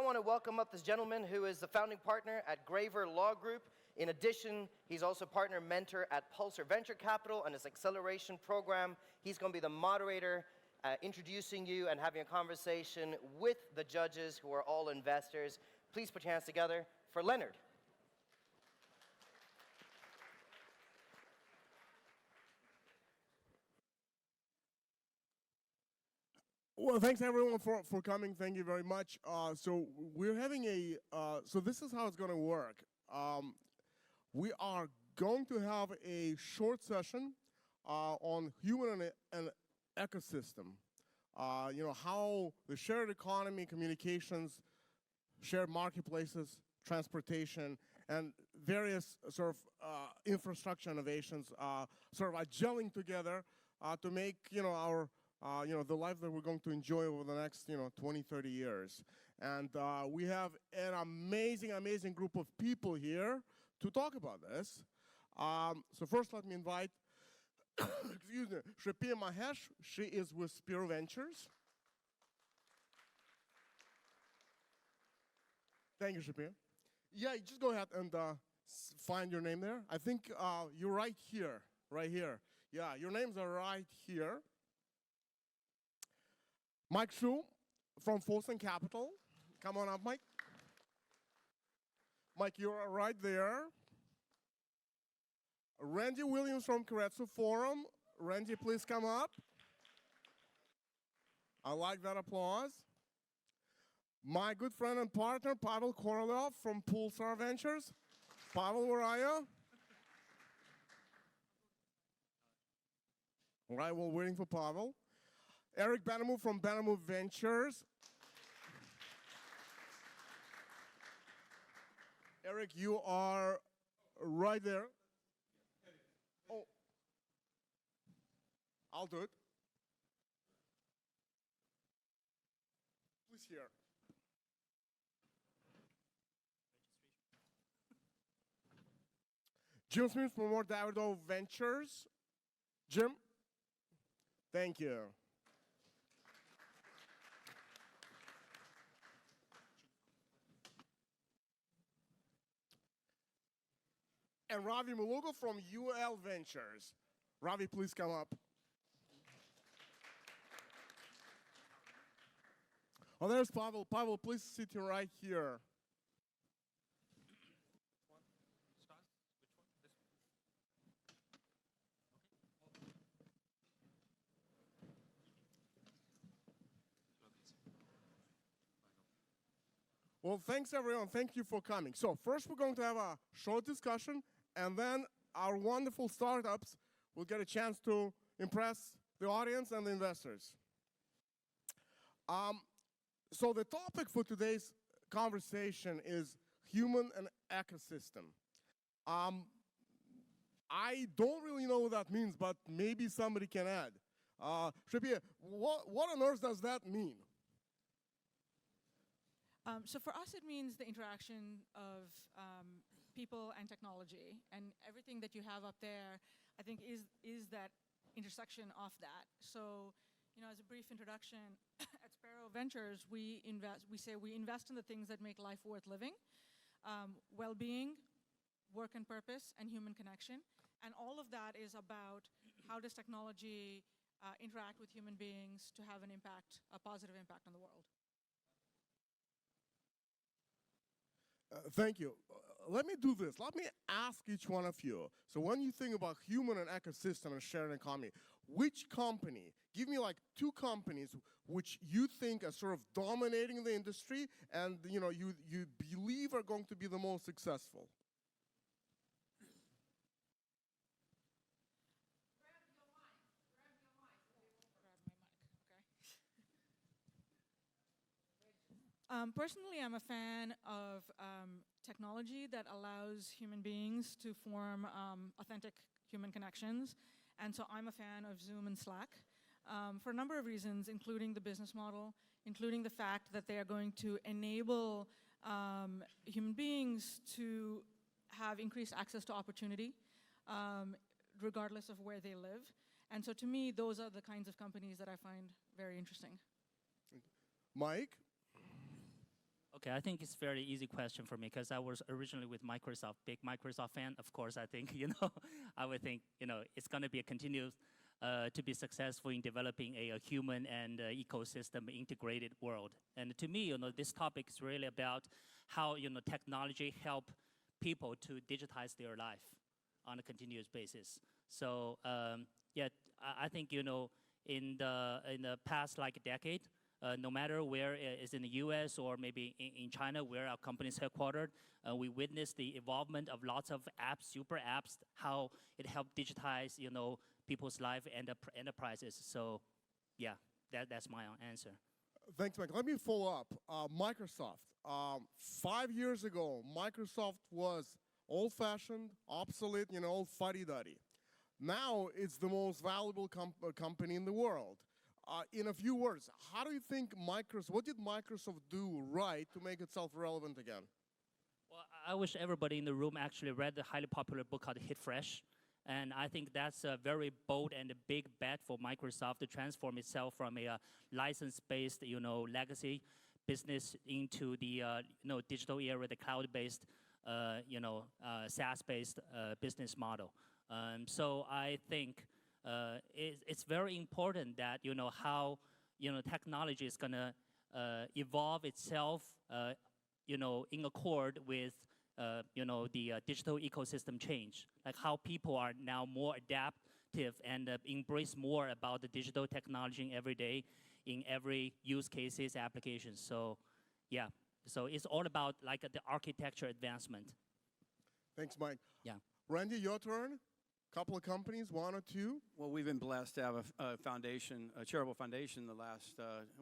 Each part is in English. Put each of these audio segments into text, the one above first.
I want to welcome up this gentleman who is the founding partner at Graver Law Group. In addition, he's also partner mentor at Pulsar Venture Capital and his acceleration program. He's going to be the moderator, introducing you and having a conversation with the judges who are all investors. Please put your hands together for Leonard. Well, thanks everyone for coming. Thank you very much. So we're having so this is how it's going to work. We are going to have a short session on human and ecosystem. How the shared economy, communications, shared marketplaces, transportation, and various sort of infrastructure innovations sort of are gelling together to make our the life that we're going to enjoy over the next 20, 30 years. And we have an amazing, amazing group of people here to talk about this. So first, let me invite, excuse me, Shreya Mahesh. She is with Spiro Ventures. Thank you, Shreya. Yeah, just go ahead and find your name there. I think you're right here, right here. Yeah, your names are right here. Mike Shu from Folsom Capital. Come on up, Mike. Mike, you're right there. Randy Williams from Keiretsu Forum. Randy, please come up. I like that applause. My good friend and partner, Pavel Korolev from Pulsar Ventures. Pavel, where are you? All right, we're waiting for Pavel. Eric Benamou from Benamou Ventures. Eric, you are right there. Oh, I'll do it. Please here. Jim Smith from More Davido Ventures. Jim, thank you. And Ravi Mulugo from UL Ventures. Ravi, please come up. Oh, there's Pavel. Pavel, please sit right here. Well, thanks everyone. Thank you for coming. So first we're going to have a short discussion, and then our wonderful startups will get a chance to impress the audience and the investors. So the topic for today's conversation is human and ecosystem. I don't really know what that means, but maybe somebody can add. Shreya, what on earth does that mean? So for us, it means the interaction of people and technology, and everything that you have up there, I think, is that intersection of that. So, as a brief introduction, at Sparrow Ventures, we say we invest in the things that make life worth living, well-being, work and purpose, and human connection. And all of that is about how does technology interact with human beings to have an impact, a positive impact on the world. Thank you. Let me do this. Let me ask each one of you. So when you think about human and ecosystem and shared economy, which company, give me like 2 companies which you think are sort of dominating the industry and you believe are going to be the most successful? Personally, I'm a fan of technology that allows human beings to form authentic human connections. And so I'm a fan of Zoom and Slack for a number of reasons, including the business model, including the fact that they are going to enable human beings to have increased access to opportunity, regardless of where they live. And so to me, those are the kinds of companies that I find very interesting. Mike? Okay, I think it's a very easy question for me because I was originally with Microsoft, big Microsoft fan. Of course, I think, I would think, it's going to be a continuous to be successful in developing a human and ecosystem integrated world. And to me, this topic is really about how, technology help people to digitize their life on a continuous basis. So, yeah, I think, in the past decade, no matter where it's in the US or maybe in China, where our company is headquartered, we witnessed the involvement of lots of apps, super apps, how it helped digitize, people's life and enterprises. So, yeah, that's my answer. Thanks, Mike. Let me follow up. Microsoft. 5 years ago, Microsoft was old-fashioned, obsolete, fuddy-duddy. Now it's the most valuable company in the world. In a few words, how do you think what did Microsoft do right to make itself relevant again? Well, I wish everybody in the room actually read the highly popular book called Hit Fresh. And I think that's a very bold and a big bet for Microsoft to transform itself from a license-based, legacy business into the, digital era, the cloud-based, SaaS-based business model. So I think it's very important that, how, technology is going to evolve itself, in accord with, the digital ecosystem change, like how people are now more adaptive and embrace more about the digital technology every day in every use cases, applications. So, yeah, so it's all about the architecture advancement. Thanks, Mike. Yeah. Randy, your turn. Couple of companies, one or two. Well, we've been blessed to have a foundation, a charitable foundation.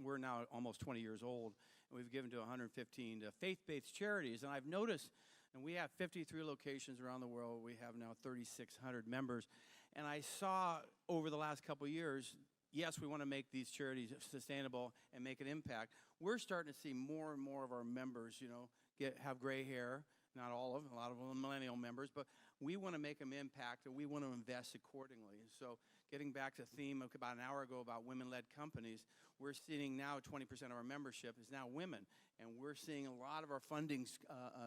We're now almost 20 years old, and we've given to 115 faith-based charities. And I've noticed, and we have 53 locations around the world. We have now 3,600 members. And I saw over the last couple of years, yes, we want to make these charities sustainable and make an impact. We're starting to see more and more of our members, have gray hair. Not all of them, a lot of them millennial members, but we want to make them impact and we want to invest accordingly. And so getting back to the theme of about an hour ago about women-led companies, we're seeing now 20% of our membership is now women. And we're seeing a lot of our fundings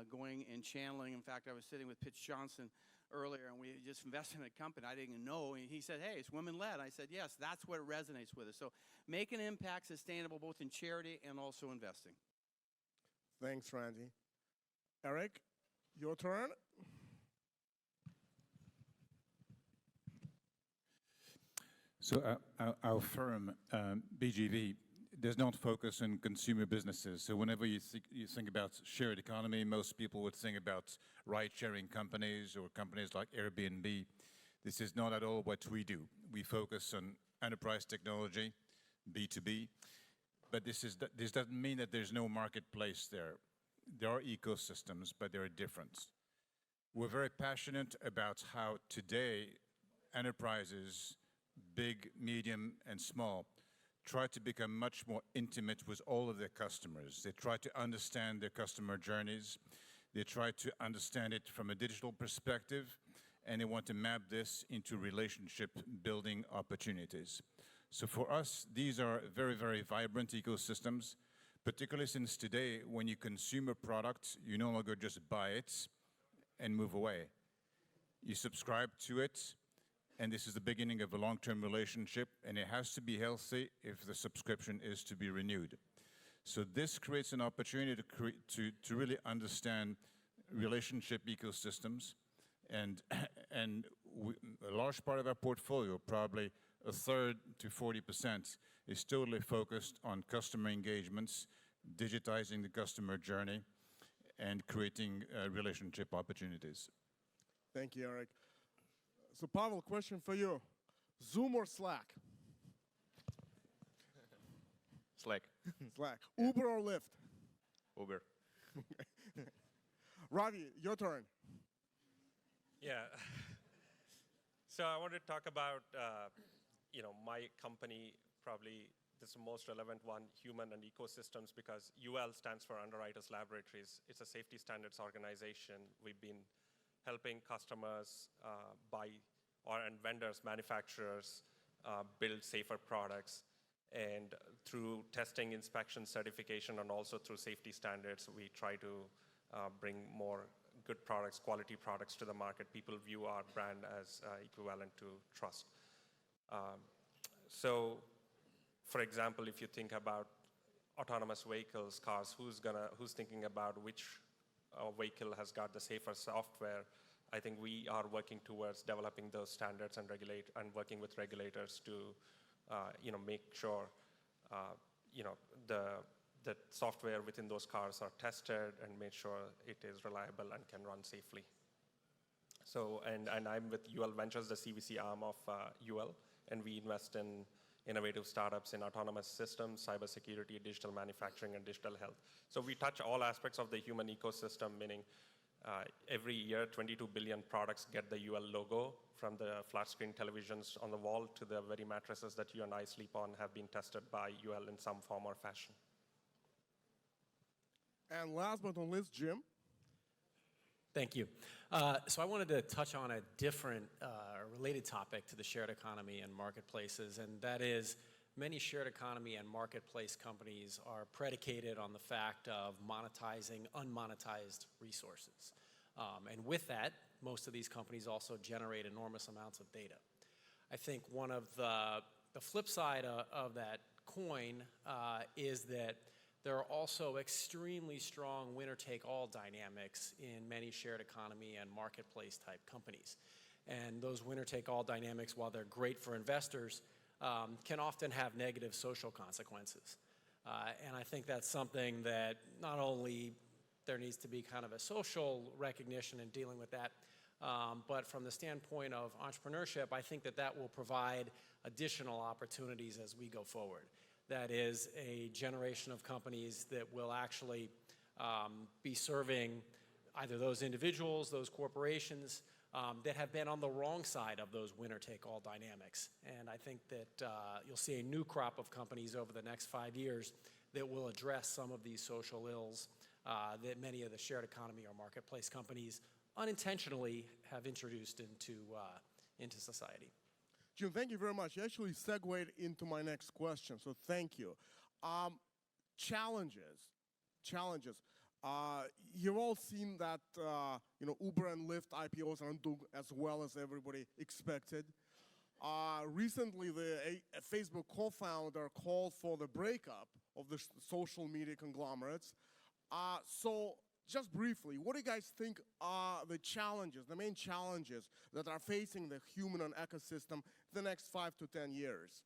going and channeling. In fact, I was sitting with Pitch Johnson earlier and we just invested in a company I didn't know. And he said, hey, it's women-led. I said, yes, that's what resonates with us. So make an impact sustainable both in charity and also investing. Thanks, Randy. Eric? Your turn. So our firm, BGV, does not focus on consumer businesses. So whenever you think about shared economy, most people would think about ride-sharing companies or companies like Airbnb. This is not at all what we do. We focus on enterprise technology, B2B, but this doesn't mean that there's no marketplace there. There are ecosystems, but there are different. We're very passionate about how today enterprises, big, medium, and small, try to become much more intimate with all of their customers. They try to understand their customer journeys. They try to understand it from a digital perspective, and they want to map this into relationship building opportunities. So for us, these are very, very vibrant ecosystems, particularly since today, when you consume a product, you no longer just buy it and move away. You subscribe to it, and this is the beginning of a long-term relationship, and it has to be healthy if the subscription is to be renewed. So this creates an opportunity to really understand relationship ecosystems, and a large part of our portfolio, probably a third to 40%, is totally focused on customer engagements, digitizing the customer journey, and creating relationship opportunities. Thank you, Eric. So, Pavel, question for you. Zoom or Slack? Slack. Slack. Uber or Lyft? Uber. Ravi, your turn. Yeah. So I want to talk about, my company, probably this is the most relevant one, human and ecosystems, because UL stands for Underwriters Laboratories. It's a safety standards organization. We've been helping customers and vendors, manufacturers, build safer products. And through testing, inspection, certification, and also through safety standards, we try to bring more good products, quality products to the market. People view our brand as equivalent to trust. So, for example, if you think about autonomous vehicles, cars, who's thinking about which vehicle has got the safer software? I think we are working towards developing those standards and working with regulators to, make sure, the software within those cars are tested and make sure it is reliable and can run safely. So, and I'm with UL Ventures, the CVC arm of UL, and we invest in innovative startups in autonomous systems, cybersecurity, digital manufacturing, and digital health. So we touch all aspects of the human ecosystem, meaning every year 22 billion products get the UL logo, from the flat screen televisions on the wall to the very mattresses that you and I sleep on have been tested by UL in some form or fashion. And last but not least, Jim. Thank you. So I wanted to touch on a different related topic to the shared economy and marketplaces, and that is many shared economy and marketplace companies are predicated on the fact of monetizing unmonetized resources. And with that, most of these companies also generate enormous amounts of data. I think one of the flip side of that coin is that there are also extremely strong winner-take-all dynamics in many shared economy and marketplace-type companies. And those winner-take-all dynamics, while they're great for investors, can often have negative social consequences. And I think that's something that not only there needs to be kind of a social recognition in dealing with that, but from the standpoint of entrepreneurship, I think that that will provide additional opportunities as we go forward. That is a generation of companies that will actually be serving either those individuals, those corporations that have been on the wrong side of those winner-take-all dynamics. And I think that you'll see a new crop of companies over the next 5 years that will address some of these social ills that many of the shared economy or marketplace companies unintentionally have introduced into society. Jim, thank you very much. You actually segued into my next question, so thank you. Challenges. You've all seen that Uber and Lyft IPOs aren't doing as well as everybody expected. Recently, a Facebook co-founder called for the breakup of the social media conglomerates. So just briefly, what do you guys think are the challenges, the main challenges that are facing the human and ecosystem the next 5 to 10 years?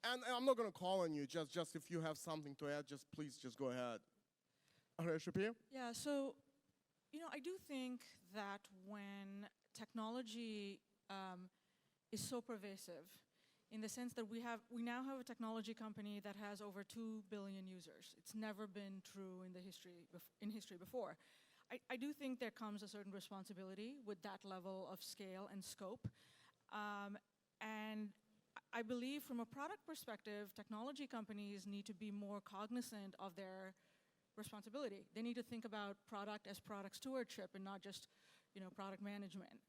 And I'm not going to call on you, just if you have something to add, please go ahead. Shapir? Yeah, so, I do think that when technology is so pervasive, in the sense that we now have a technology company that has over 2 billion users. It's never been true in history before. I do think there comes a certain responsibility with that level of scale and scope. And I believe from a product perspective, technology companies need to be more cognizant of their responsibility. They need to think about product as product stewardship and not just product management,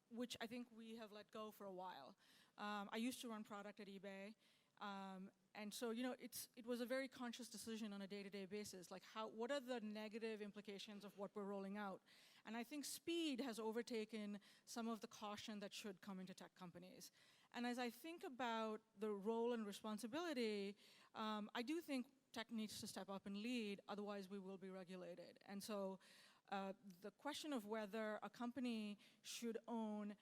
which I think we have let go for a while. I used to run product at eBay, and so it was a very conscious decision on a day-to-day basis. Like, what are the negative implications of what we're rolling out? And I think speed has overtaken some of the caution that should come into tech companies. And as I think about the role and responsibility, I do think tech needs to step up and lead, otherwise we will be regulated. And so the question of whether a company should own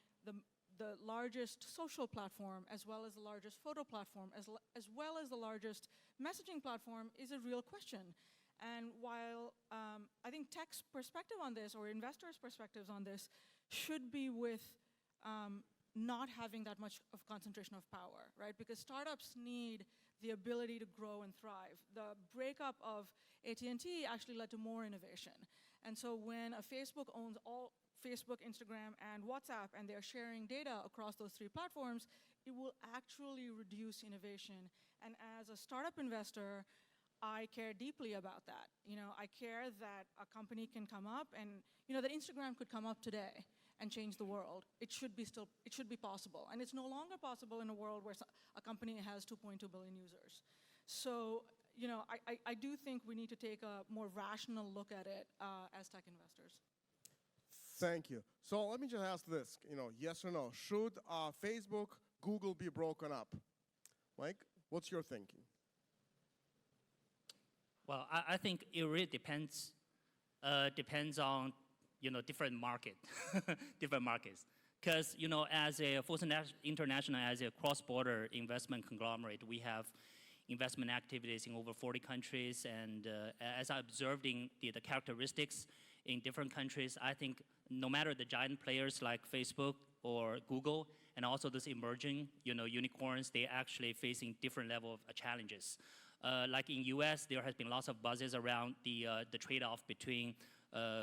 the largest social platform, as well as the largest photo platform, as well as the largest messaging platform, is a real question. And while I think tech's perspective on this, or investors' perspectives on this, should be with not having that much of concentration of power, right? Because startups need the ability to grow and thrive. The breakup of AT&T actually led to more innovation. And so when a Facebook owns all Facebook, Instagram, and WhatsApp, and they're sharing data across those 3 platforms, it will actually reduce innovation. And as a startup investor, I care deeply about that. I care that a company can come up and, that Instagram could come up today and change the world. It should be possible. And it's no longer possible in a world where a company has 2.2 billion users. So, I do think we need to take a more rational look at it as tech investors. Thank you. So let me just ask this, yes or no. Should Facebook, Google be broken up? Mike, what's your thinking? Well, I think it really depends on different different markets. Because as a Fosun International, as a cross-border investment conglomerate, we have investment activities in over 40 countries, and as I observed the characteristics in different countries, I think no matter the giant players like Facebook or Google, and also those emerging unicorns, they're actually facing different level of challenges. Like in US, there has been lots of buzzes around the trade-off between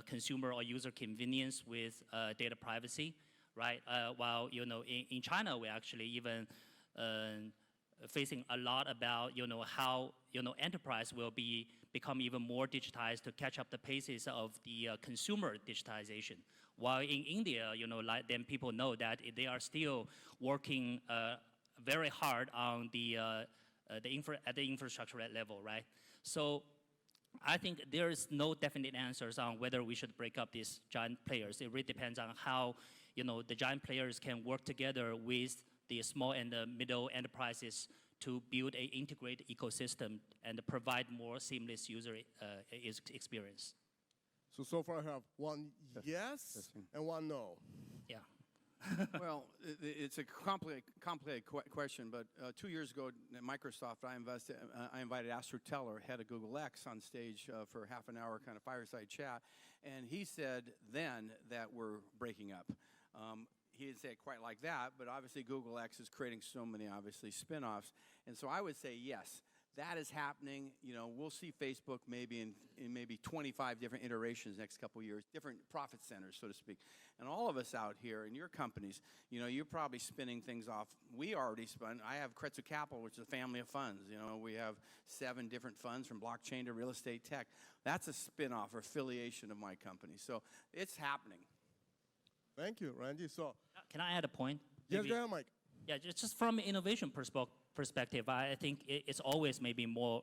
consumer or user convenience with data privacy, right? While in China, we're actually even facing a lot about how enterprise will become even more digitized to catch up the paces of the consumer digitization. While in India, then people know that they are still working very hard on at the infrastructure level, right? So I think there is no definite answers on whether we should break up these giant players. It really depends on how the giant players can work together with the small and the middle enterprises to build an integrated ecosystem and provide more seamless user experience. So far I have one yes and one no. Yeah. Well, it's a complicated question, but 2 years ago at Microsoft, I invited Astro Teller, head of Google X, on stage for half an hour kind of fireside chat, and he said then that we're breaking up. He didn't say it quite like that, but obviously Google X is creating so many, obviously, spin-offs. And so I would say, yes, that is happening. We'll see Facebook maybe in maybe 25 different iterations next couple of years, different profit centers, so to speak. And all of us out here in your companies, you're probably spinning things off. We already spun. I have Kretzer Capital, which is a family of funds. We have 7 different funds from blockchain to real estate tech. That's a spin-off or affiliation of my company. So it's happening. Thank you, Randy. So, can I add a point? yes, go ahead, Mike. Yeah, just from an innovation perspective, I think it's always maybe more,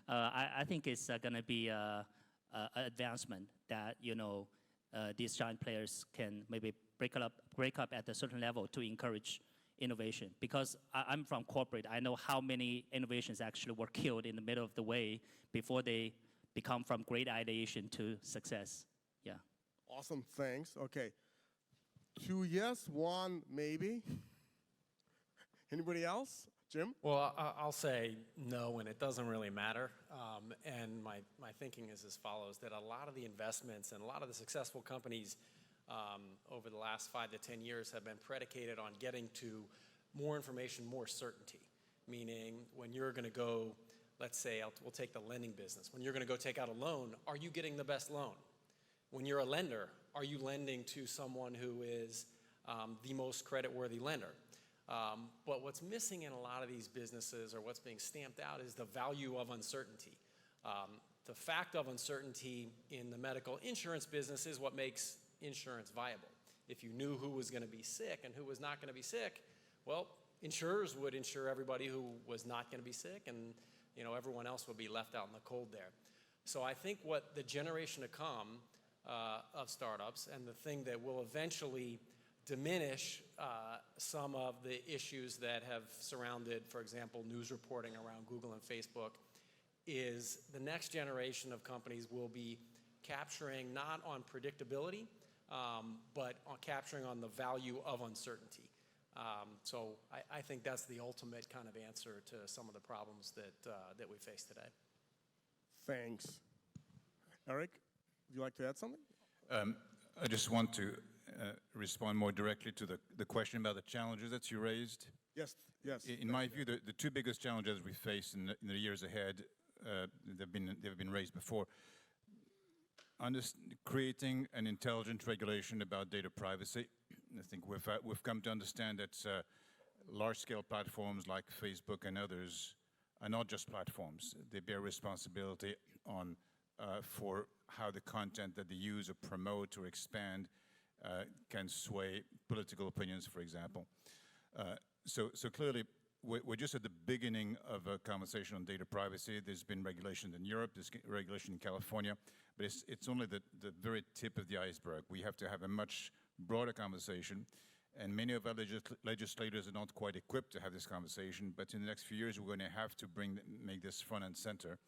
I think it's going to be an advancement that, these giant players can maybe break up at a certain level to encourage innovation. Because I'm from corporate, I know how many innovations actually were killed in the middle of the way before they become from great ideation to success. Yeah. Awesome, thanks. Okay. 2 yes, 1 maybe. Anybody else? Jim? Well, I'll say no, and it doesn't really matter. And my thinking is as follows, that a lot of the investments and a lot of the successful companies over the last 5 to 10 years have been predicated on getting to more information, more certainty. Meaning when you're going to go, let's say, we'll take the lending business. When you're going to go take out a loan, are you getting the best loan? When you're a lender, are you lending to someone who is the most creditworthy lender? But what's missing in a lot of these businesses, or what's being stamped out, is the value of uncertainty. The fact of uncertainty in the medical insurance business is what makes insurance viable. If you knew who was going to be sick and who was not going to be sick, well, insurers would insure everybody who was not going to be sick, and everyone else would be left out in the cold there. So I think what the generation to come of startups, and the thing that will eventually diminish some of the issues that have surrounded, for example, news reporting around Google and Facebook, is the next generation of companies will be capturing not on predictability, but on capturing on the value of uncertainty. So I think that's the ultimate kind of answer to some of the problems that we face today. Thanks. Eric, would you like to add something? I just want to respond more directly to the question about the challenges that you raised. Yes, yes. In my view, the 2 biggest challenges we face in the years ahead, they've been raised before. Creating an intelligent regulation about data privacy. I think we've come to understand that large-scale platforms like Facebook and others are not just platforms. They bear responsibility for how the content that they use or promote or expand can sway political opinions, for example. So clearly, we're just at the beginning of a conversation on data privacy. There's been regulation in Europe, there's regulation in California, but it's only the very tip of the iceberg. We have to have a much broader conversation, and many of our legislators are not quite equipped to have this conversation, but in the next few years, we're going to have to make this front and center.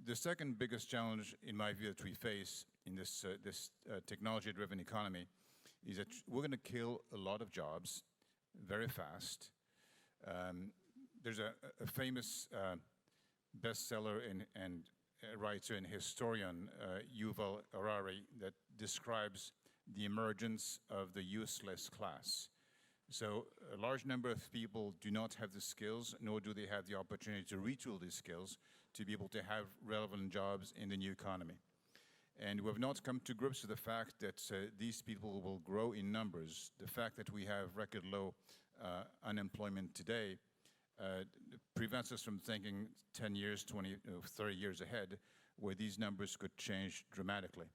The second biggest challenge, in my view, that we face in this technology-driven economy is that we're going to kill a lot of jobs very fast. There's a famous bestseller and writer and historian, Yuval Harari, that describes the emergence of the useless class. So a large number of people do not have the skills, nor do they have the opportunity to retool these skills to be able to have relevant jobs in the new economy. And we have not come to grips with the fact that these people will grow in numbers. The fact that we have record low unemployment today prevents us from thinking 10 years, 20, 30 years ahead, where these numbers could change dramatically.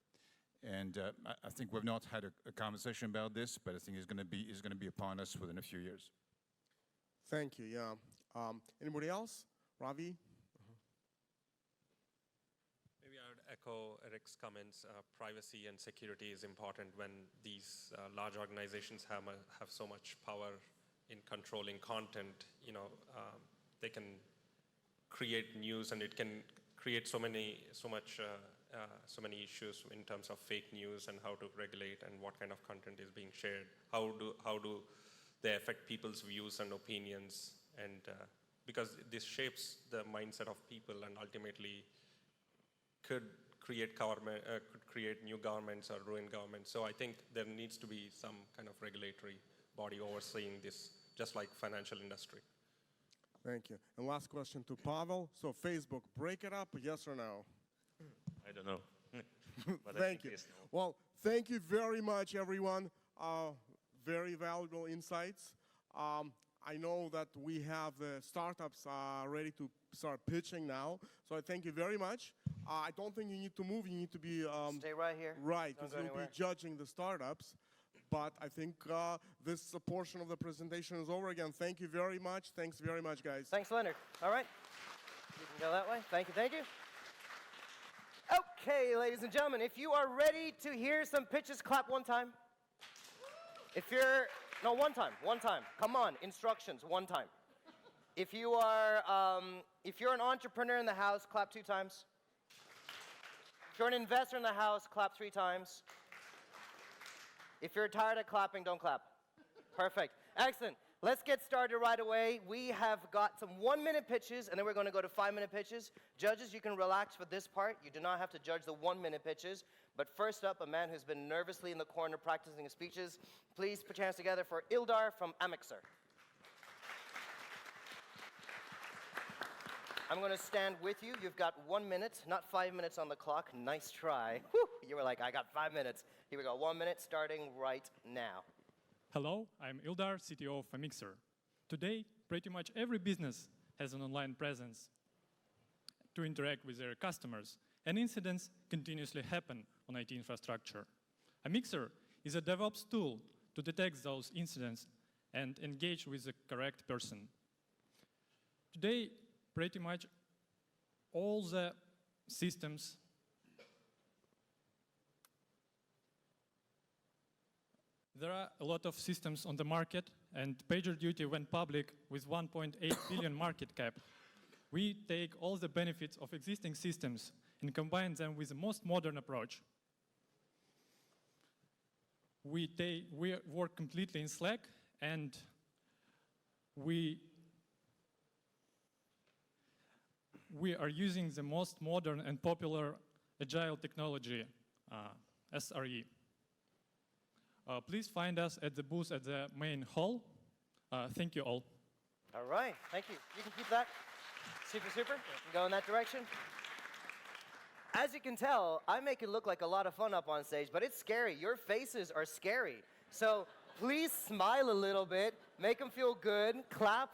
And I think we've not had a conversation about this, but I think it's going to be upon us within a few years. Thank you. Yeah. Anybody else? Ravi? Maybe I would echo Eric's comments. Privacy and security is important when these large organizations have so much power in controlling content. They can create news, and it can create so many issues in terms of fake news and how to regulate and what kind of content is being shared. How do they affect people's views and opinions? And because this shapes the mindset of people and ultimately could create new governments or ruin governments. So I think there needs to be some kind of regulatory body overseeing this, just like financial industry. Thank you. And last question to Pavel. So Facebook, break it up, yes or no? I don't know. But I Thank think you. it's no. Well, thank you very much, everyone. Very valuable insights. I know that we have the startups ready to start pitching now. So I thank you very much. I don't think you need to move. You need to be Stay right here. right, Don't because go you'll be anywhere. judging the startups. But I think this portion of the presentation is over again. Thank you very much. Thanks very much, guys. Thanks, Leonard. All right. You can go that way. Thank you, thank you. Okay, ladies and gentlemen, if you are ready to hear some pitches, clap one time. One time. Come on, instructions, one time. If you're an entrepreneur in the house, clap 2 times. If you're an investor in the house, clap 3 times. If you're tired of clapping, don't clap. Perfect. Excellent. Let's get started right away. We have got some 1-minute pitches, and then we're going to go to 5-minute pitches. Judges, you can relax for this part. You do not have to judge the 1-minute pitches. But first up, a man who's been nervously in the corner practicing his speeches. Please put your hands together for Ildar from Amixer. I'm going to stand with you. You've got 1 minute, not 5 minutes on the clock. Nice try. Whew. You were like, I got 5 minutes. Here we go. 1 minute starting right now. Hello, I'm Ildar, CTO of Amixer. Today, pretty much every business has an online presence to interact with their customers, and incidents continuously happen on IT infrastructure. Amixer is a DevOps tool to detect those incidents and engage with the correct person. Today, pretty much all the systems There are a lot of systems on the market, and PagerDuty went public with 1.8 billion market cap. We take all the benefits of existing systems and combine them with the most modern approach. We work completely in Slack, and we are using the most modern and popular agile technology, SRE. Please find us at the booth at the main hall. Thank you all. All right, thank you. You can keep that. Super, super. You can go in that direction. As you can tell, I make it look like a lot of fun up on stage, but it's scary. Your faces are scary. So please smile a little bit, make them feel good, clap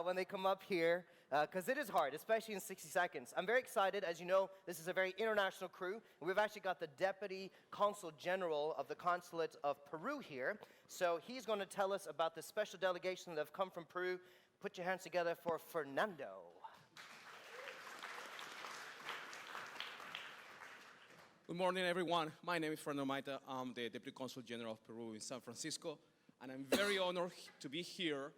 when they come up here. because it is hard, especially in 60 seconds. I'm very excited. As you know, this is a very international crew. We've actually got the Deputy Consul General of the Consulate of Peru here. So he's going to tell us about the special delegation that have come from Peru. Put your hands together for Fernando. Good morning, everyone. My name is Fernando Maita. I'm the Deputy Consul General of Peru in San Francisco, and I'm very honored to be here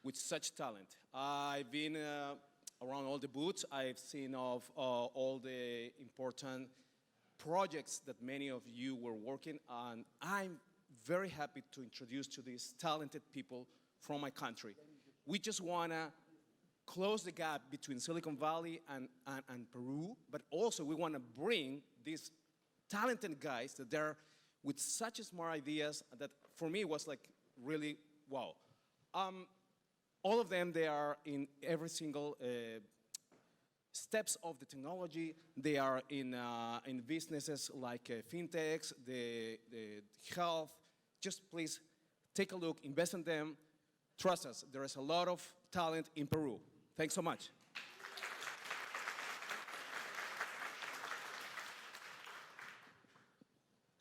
with such talent. I've been around all the booths. I've seen of all the important projects that many of you were working on. I'm very happy to introduce to these talented people from my country. We just want to close the gap between Silicon Valley and Peru, but also we want to bring these talented guys that they're with such smart ideas that for me was like really wow. All of them, they are in every single steps of the technology. They are in businesses like fintechs, the health. Just please take a look, invest in them. Trust us, there is a lot of talent in Peru. Thanks so much.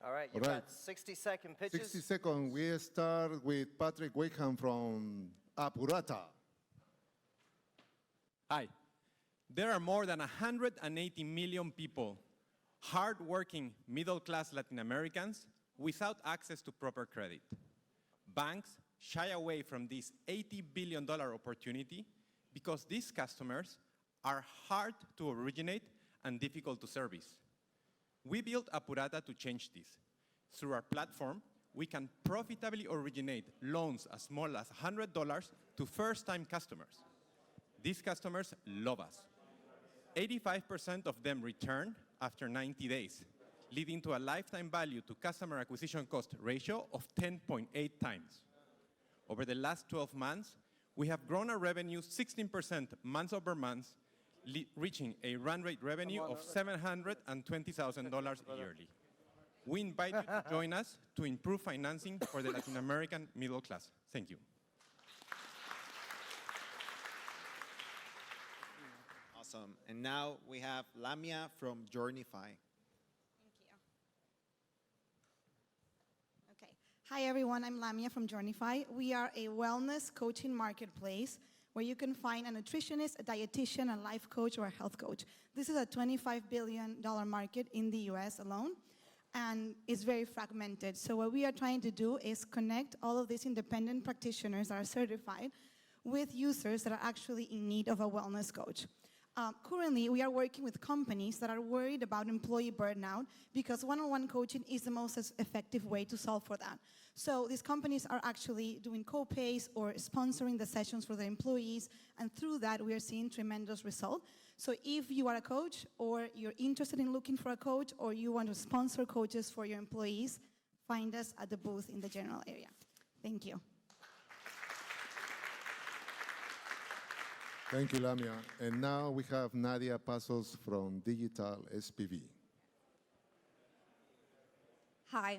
All right, you've All right. got 60-second pitches. 60 seconds. We start with Patrick Wakeham from Apurata. Hi. There are more than 180 million people, hard-working middle-class Latin Americans, without access to proper credit. Banks shy away from this $80 billion opportunity because these customers are hard to originate and difficult to service. We built Apurata to change this. Through our platform, we can profitably originate loans as small as $100 to first-time customers. These customers love us. 85% of them return after 90 days, leading to a lifetime value to customer acquisition cost ratio of 10.8 times. Over the last 12 months, we have grown our revenue 16% month over month, reaching a run rate revenue of $720,000 yearly. We invite you to join us to improve financing for the Latin American middle class. Thank you. Awesome. And now we have Lamia from Journeyfy. Okay. Hi, everyone. I'm Lamia from Journeyfy. We are a wellness coaching marketplace where you can find a nutritionist, a dietitian, a life coach, or a health coach. This is a $25 billion market in the US alone, and it's very fragmented. So what we are trying to do is connect all of these independent practitioners that are certified with users that are actually in need of a wellness coach. Currently, we are working with companies that are worried about employee burnout because one-on-one coaching is the most effective way to solve for that. So these companies are actually doing co-pays or sponsoring the sessions for the employees, and through that, we are seeing tremendous results. So if you are a coach, or you're interested in looking for a coach, or you want to sponsor coaches for your employees, find us at the booth in the general area. Thank you. Thank you, Lamia. And now we have Nadia Pasos from Digital SPV. Hi.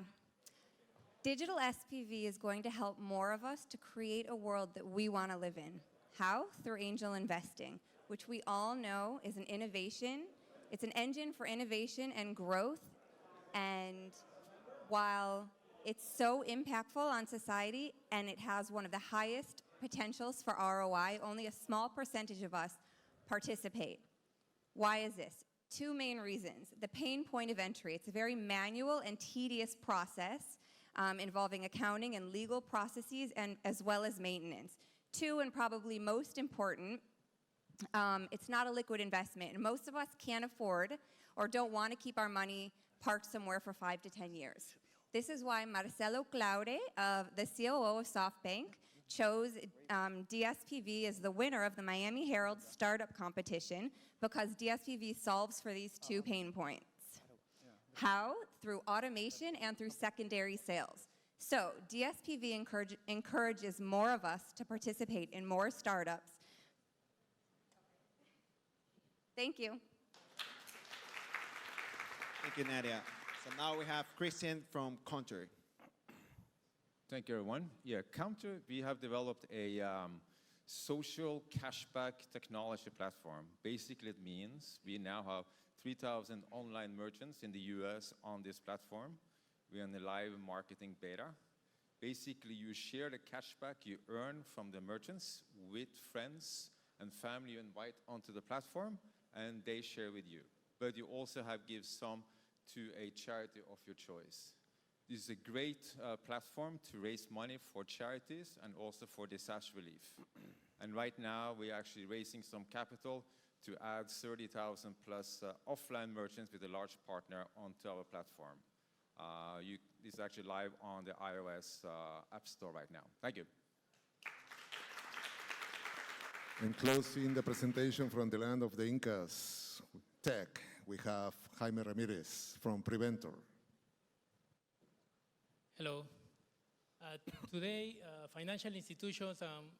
Digital SPV is going to help more of us to create a world that we want to live in. How? Through angel investing, which we all know is an innovation. It's an engine for innovation and growth. And while it's so impactful on society and it has one of the highest potentials for ROI, only a small percentage of us participate. Why is this? Two main reasons. The pain point of entry. It's a very manual and tedious process involving accounting and legal processes and as well as maintenance. Two, and probably most important, it's not a liquid investment. And most of us can't afford or don't want to keep our money parked somewhere for 5 to 10 years. This is why Marcelo Claure, the COO of SoftBank, chose DSPV as the winner of the Miami Herald Startup Competition because DSPV solves for these two pain points. How? Through automation and through secondary sales. So DSPV encourages more of us to participate in more startups. Thank you. Thank you, Nadia. So now we have Christian from Counter. Thank you, everyone. Yeah, Counter, we have developed a social cashback technology platform. Basically, it means we now have 3,000 online merchants in the US on this platform. We're in the live marketing beta. Basically, you share the cashback you earn from the merchants with friends and family you invite onto the platform, and they share with you. But you also give some to a charity of your choice. This is a great platform to raise money for charities and also for disaster relief. And right now, we're actually raising some capital to add 30,000 plus offline merchants with a large partner onto our platform. This is actually live on the iOS App Store right now. Thank you. And closing the presentation from the land of the Incas, tech, we have Jaime Ramirez from Preventor. Hello. Today, financial institutions,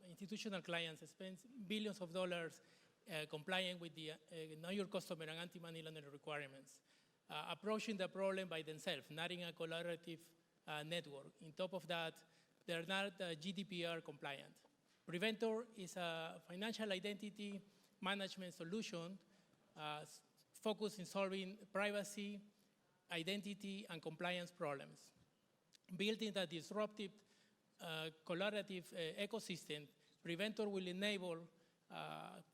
institutional clients spend billions of dollars complying with the Know Your Customer and anti-money laundering requirements, approaching the problem by themselves, not in a collaborative network. On top of that, they're not GDPR compliant. Preventor is a financial identity management solution focused in solving privacy, identity, and compliance problems. Building a disruptive collaborative ecosystem, Preventor will enable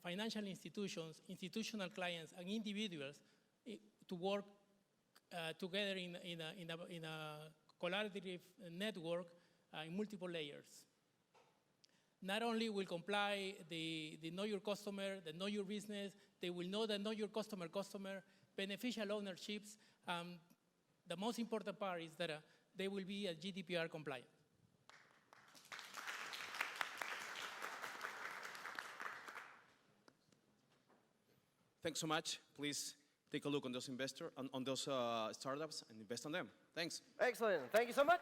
financial institutions, institutional clients, and individuals to work together in a collaborative network in multiple layers. Not only will comply the Know Your Customer, the Know Your Business, they will know the Know Your Customer, beneficial ownerships. The most important part is that they will be GDPR compliant. Thanks so much. Please take a look on those startups and invest on them. Thanks. Excellent. Thank you so much.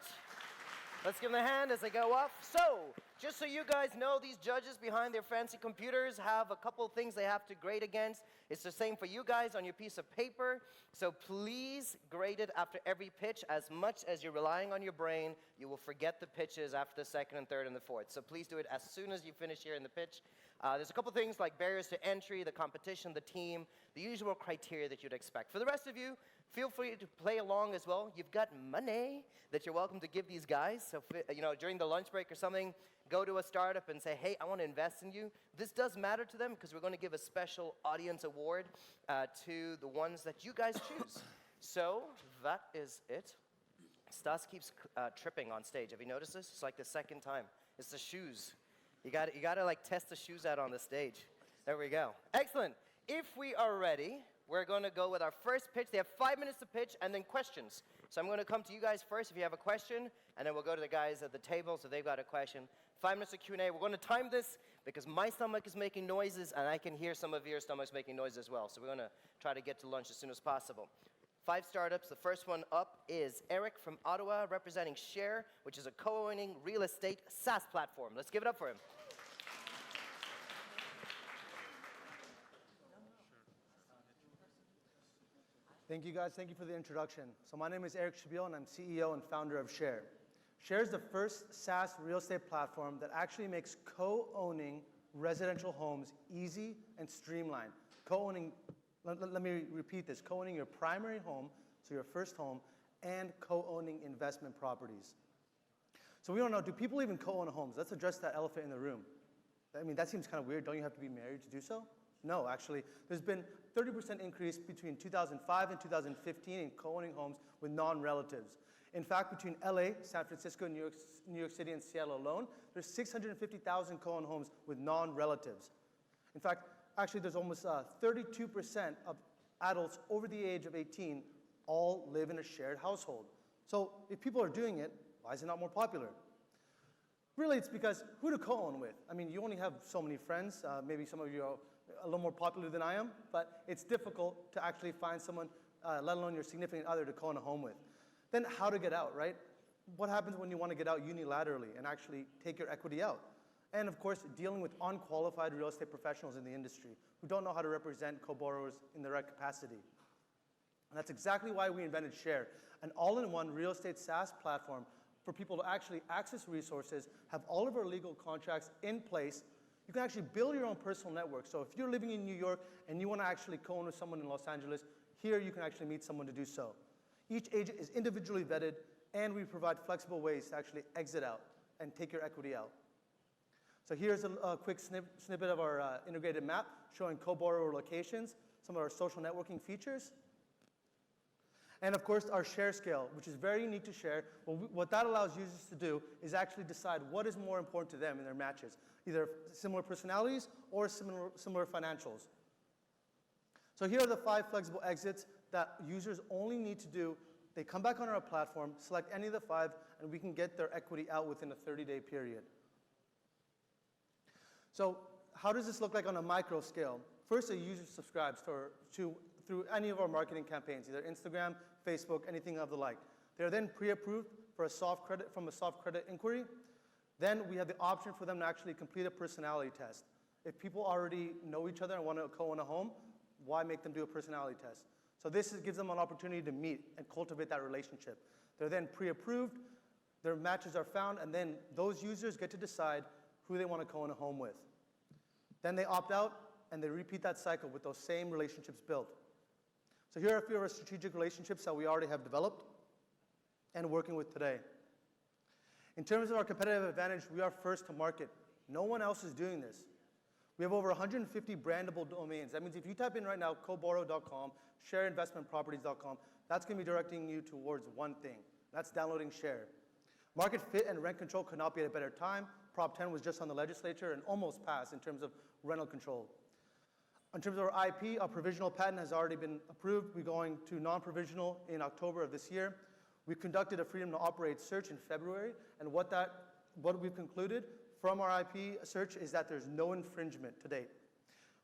Let's give them a hand as they go off. So, just so you guys know, these judges behind their fancy computers have a couple things they have to grade against. It's the same for you guys on your piece of paper. So please grade it after every pitch. As much as you're relying on your brain, you will forget the pitches after the second and third and the fourth. So please do it as soon as you finish hearing the pitch. There's a couple things like barriers to entry, the competition, the team, the usual criteria that you'd expect. For the rest of you, feel free to play along as well. You've got money that you're welcome to give these guys. So, during the lunch break or something, go to a startup and say, hey, I want to invest in you. This does matter to them because we're going to give a special audience award to the ones that you guys choose. So that is it. Stas keeps tripping on stage. Have you noticed this? It's like the second time. It's the shoes. You got to like test the shoes out on the stage. There we go. Excellent. If we are ready, we're going to go with our first pitch. They have 5 minutes to pitch and then questions. So I'm going to come to you guys first if you have a question, and then we'll go to the guys at the table so they've got a question. 5 minutes of Q&A. We're going to time this because my stomach is making noises, and I can hear some of your stomachs making noise as well. So we're going to try to get to lunch as soon as possible. 5 startups. The first one up is Eric from Ottawa, representing Share, which is a co-owning real estate SaaS platform. Let's give it up for him. Thank you, guys. Thank you for the introduction. So my name is Eric Shabil, and I'm CEO and founder of Share. Share is the first SaaS real estate platform that actually makes co-owning residential homes easy and streamlined. Co-owning, let me repeat this, co-owning your primary home, so your first home, and co-owning investment properties. So we don't know, do people even co-own homes? Let's address that elephant in the room. I mean, that seems kind of weird. Don't you have to be married to do so? No, actually. There's been 30% increase between 2005 and 2015 in co-owning homes with non-relatives. In fact, between LA, San Francisco, New York City, and Seattle alone, there's 650,000 co-owned homes with non-relatives. In fact, actually, there's almost 32% of adults over the age of 18 all live in a shared household. So if people are doing it, why is it not more popular? Really, it's because who to co-own with? I mean, you only have so many friends. Maybe some of you are a little more popular than I am, but it's difficult to actually find someone, let alone your significant other, to co-own a home with. Then how to get out, right? What happens when you want to get out unilaterally and actually take your equity out? And of course, dealing with unqualified real estate professionals in the industry who don't know how to represent co-borrowers in the right capacity. And that's exactly why we invented Share, an all-in-one real estate SaaS platform for people to actually access resources, have all of our legal contracts in place, You can actually build your own personal network. So if you're living in New York and you want to actually co-own with someone in Los Angeles, here you can actually meet someone to do so. Each agent is individually vetted, and we provide flexible ways to actually exit out and take your equity out. So here's a quick snippet of our integrated map showing co-borrower locations, some of our social networking features. And of course, our share scale, which is very unique to Share. What that allows users to do is actually decide what is more important to them in their matches, either similar personalities or similar financials. So here are the 5 flexible exits that users only need to do. They come back on our platform, select any of the 5, and we can get their equity out within a 30-day period. So how does this look like on a micro scale? First, a user subscribes through any of our marketing campaigns, either Instagram, Facebook, anything of the like. They're then pre-approved for a soft credit from a soft credit inquiry. Then we have the option for them to actually complete a personality test. If people already know each other and want to co-own a home, why make them do a personality test? So this gives them an opportunity to meet and cultivate that relationship. They're then pre-approved, their matches are found, and then those users get to decide who they want to co-own a home with. Then they opt out, and they repeat that cycle with those same relationships built. So here are a few of our strategic relationships that we already have developed and working with today. In terms of our competitive advantage, we are first to market. No one else is doing this. We have over 150 brandable domains. That means if you type in right now, coborrow.com, shareinvestmentproperties.com, that's going to be directing you towards one thing. That's downloading Share. Market fit and rent control could not be at a better time. Prop 10 was just on the legislature and almost passed in terms of rental control. In terms of our IP, our provisional patent has already been approved. We're going to non-provisional in October of this year. We conducted a freedom to operate search in February, and what we've concluded from our IP search is that there's no infringement to date.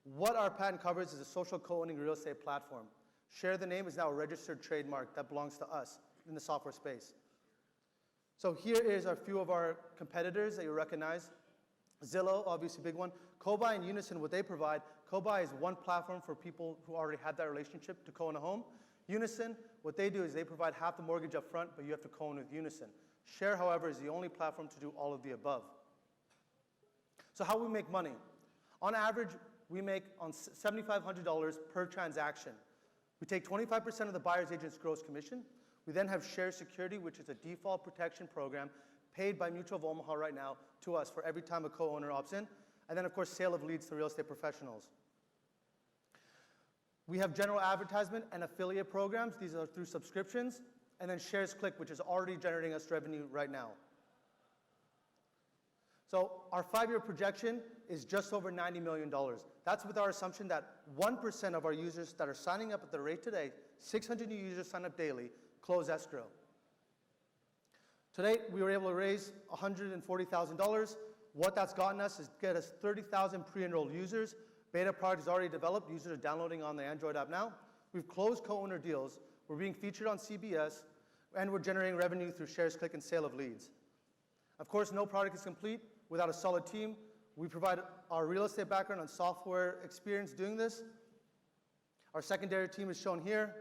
What our patent covers is a social co-owning real estate platform. Share the name is now a registered trademark that belongs to us in the software space. So here is a few of our competitors that you recognize. Zillow, obviously a big one. Cobuy and Unison, what they provide, Cobuy is one platform for people who already have that relationship to co-own a home. Unison, what they do is they provide half the mortgage up front, but you have to co-own with Unison. Share, however, is the only platform to do all of the above. So how we make money? On average, we make on $7,500 per transaction. We take 25% of the buyer's agent's gross commission. We then have Share Security, which is a default protection program paid by Mutual of Omaha right now to us for every time a co-owner opts in. And then, of course, sale of leads to real estate professionals. We have general advertisement and affiliate programs. These are through subscriptions. And then Shares Click, which is already generating us revenue right now. So our 5-year projection is just over $90 million. That's with our assumption that 1% of our users that are signing up at the rate today, 600 new users sign up daily, close escrow. Today, we were able to raise $140,000. What that's gotten us is get us 30,000 pre-enrolled users. Beta product is already developed. Users are downloading on the Android app now. We've closed co-owner deals. We're being featured on CBS, and we're generating revenue through Shares Click and sale of leads. Of course, no product is complete without a solid team. We provide our real estate background and software experience doing this. Our secondary team is shown here.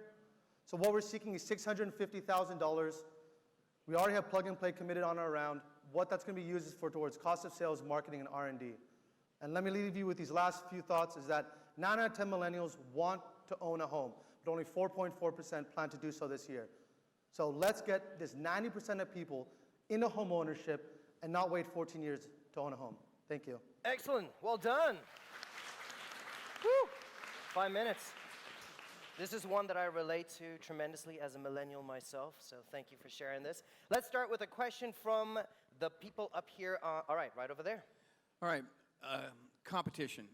So what we're seeking is $650,000. We already have plug and play committed on our round. What that's going to be used is towards cost of sales, marketing, and R&D. And let me leave you with these last few thoughts is that 9 out of 10 millennials want to own a home, but only 4.4% plan to do so this year. So let's get this 90% of people into home ownership and not wait 14 years to own a home. Thank you. Excellent. Well done. Woo. 5 minutes. This is one that I relate to tremendously as a millennial myself, so thank you for sharing this. Let's start with a question from the people up here. All right, right over there. All right, competition.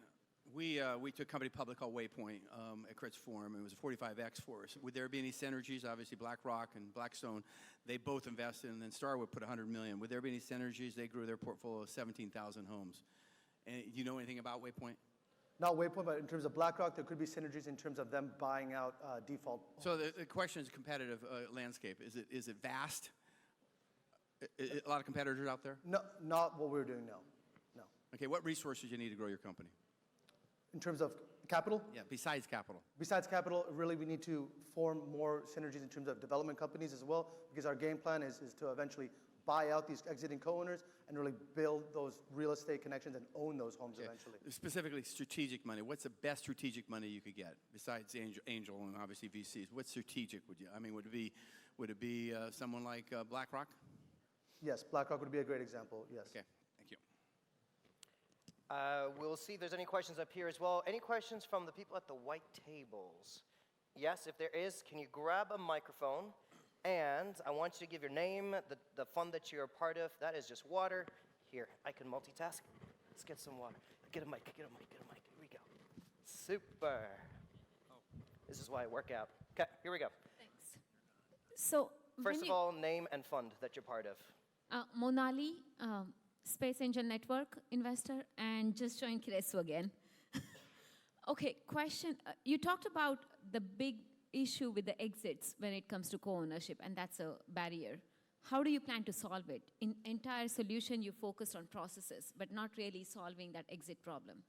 We took a company public called Waypoint at Critz Forum. It was a 45X for us. Would there be any synergies? Obviously, BlackRock and Blackstone, they both invested, and then Starwood put $100 million. Would there be any synergies? They grew their portfolio of 17,000 homes. And do you know anything about Waypoint? Not Waypoint, but in terms of BlackRock, there could be synergies in terms of them buying out default. So the question is competitive landscape. Is it vast? A lot of competitors out there? No, not what we're doing now. No. Okay, what resources you need to grow your company? In terms of capital? Yeah, besides capital. Besides capital, really we need to form more synergies in terms of development companies as well, because our game plan is to eventually buy out these exiting co-owners and really build those real estate connections and own those homes eventually. Specifically, strategic money. What's the best strategic money you could get besides angel and obviously VCs? What strategic would you? I mean, would it be someone like BlackRock? Yes, BlackRock would be a great example. Yes. Okay, thank you. We'll see if there's any questions up here as well. Any questions from the people at the white tables? Yes, if there is, can you grab a microphone? And I want you to give your name, the fund that you're a part of. That is just water. Here, I can multitask. Let's get some water. Get a mic, get a mic, get a mic. Here we go. Super. This is why I work out. Okay, here we go. Thanks. So, First of all, name and fund that you're part of. Monali, Space Angel Network investor, and just joined Kiresu again. Okay, question. You talked about the big issue with the exits when it comes to co-ownership, and that's a barrier. How do you plan to solve it? In entire solution, you focused on processes, but not really solving that exit problem.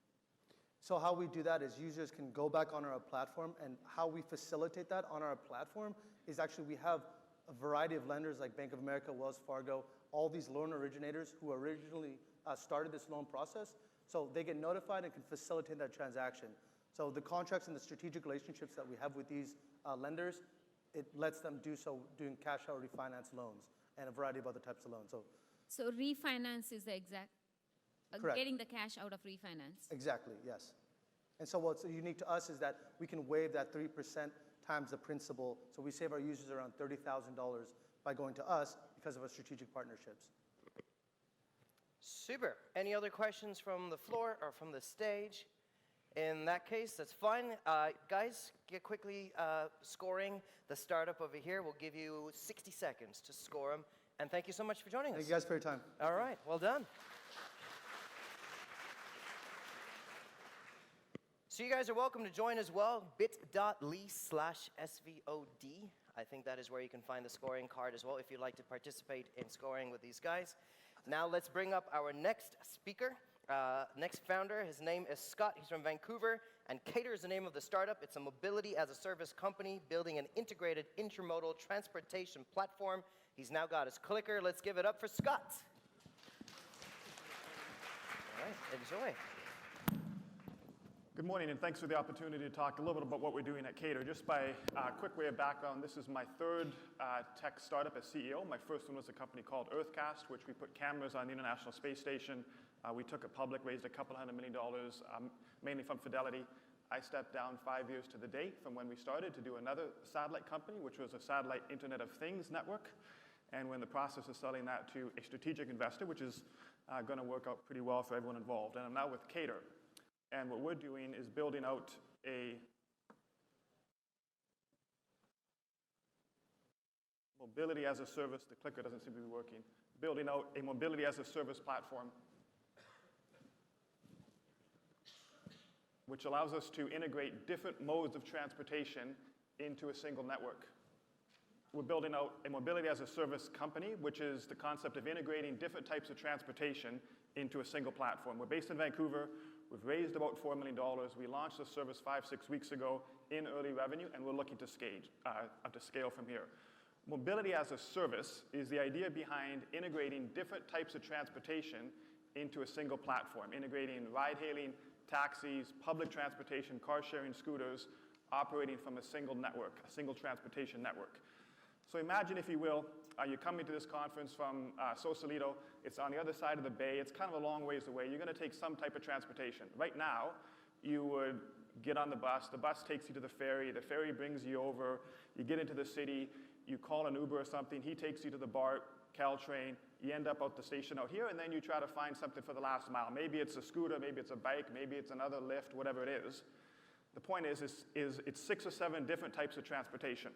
So how we do that is users can go back on our platform, and how we facilitate that on our platform is actually we have a variety of lenders like Bank of America, Wells Fargo, all these loan originators who originally started this loan process. So they get notified and can facilitate that transaction. So the contracts and the strategic relationships that we have with these lenders, it lets them do so doing cash out refinance loans and a variety of other types of loans. So refinance is the exact, Correct. getting the cash out of refinance. Exactly, yes. And so what's unique to us is that we can waive that 3% times the principal. So we save our users around $30,000 by going to us because of our strategic partnerships. Super. Any other questions from the floor or from the stage? In that case, that's fine. Guys, get quickly scoring the startup over here. We'll give you 60 seconds to score them. And thank you so much for joining us. Thank you guys for your time. All right, well done. So you guys are welcome to join as well, bit.ly/SVOD. I think that is where you can find the scoring card as well if you'd like to participate in scoring with these guys. Now let's bring up our next speaker, next founder. His name is Scott. He's from Vancouver, and Cater is the name of the startup. It's a mobility-as-a-service company building an integrated intermodal transportation platform. He's now got his clicker. Let's give it up for Scott. All right, enjoy. Good morning, and thanks for the opportunity to talk a little bit about what we're doing at Cater. Just by a quick way of background, this is my third tech startup as CEO. My first one was a company called Earthcast, which we put cameras on the International Space Station. We took it public, raised a couple $100 million, mainly from Fidelity. I stepped down 5 years to the date from when we started to do another satellite company, which was a satellite Internet of Things network. And we're in the process of selling that to a strategic investor, which is going to work out pretty well for everyone involved. And I'm now with Cater. And what we're doing is building out a mobility as a service. The clicker doesn't seem to be working. Building out a mobility as a service platform, which allows us to integrate different modes of transportation into a single network. We're building out a mobility as a service company, which is the concept of integrating different types of transportation into a single platform. We're based in Vancouver. We've raised about $4 million. We launched the service 5-6 weeks ago in early revenue, and we're looking to scale from here. Mobility as a service is the idea behind integrating different types of transportation into a single platform, integrating ride-hailing, taxis, public transportation, car-sharing scooters, operating from a single network, a single transportation network. So imagine, if you will, you're coming to this conference from Sausalito. It's on the other side of the bay. It's kind of a long ways away. You're going to take some type of transportation. Right now, you would get on the bus. The bus takes you to the ferry. The ferry brings you over. You get into the city. You call an Uber or something. He takes you to the BART, Caltrain. You end up at the station out here, and then you try to find something for the last mile. Maybe it's a scooter. Maybe it's a bike. Maybe it's another lift, whatever it is. The point is it's 6 or 7 different types of transportation.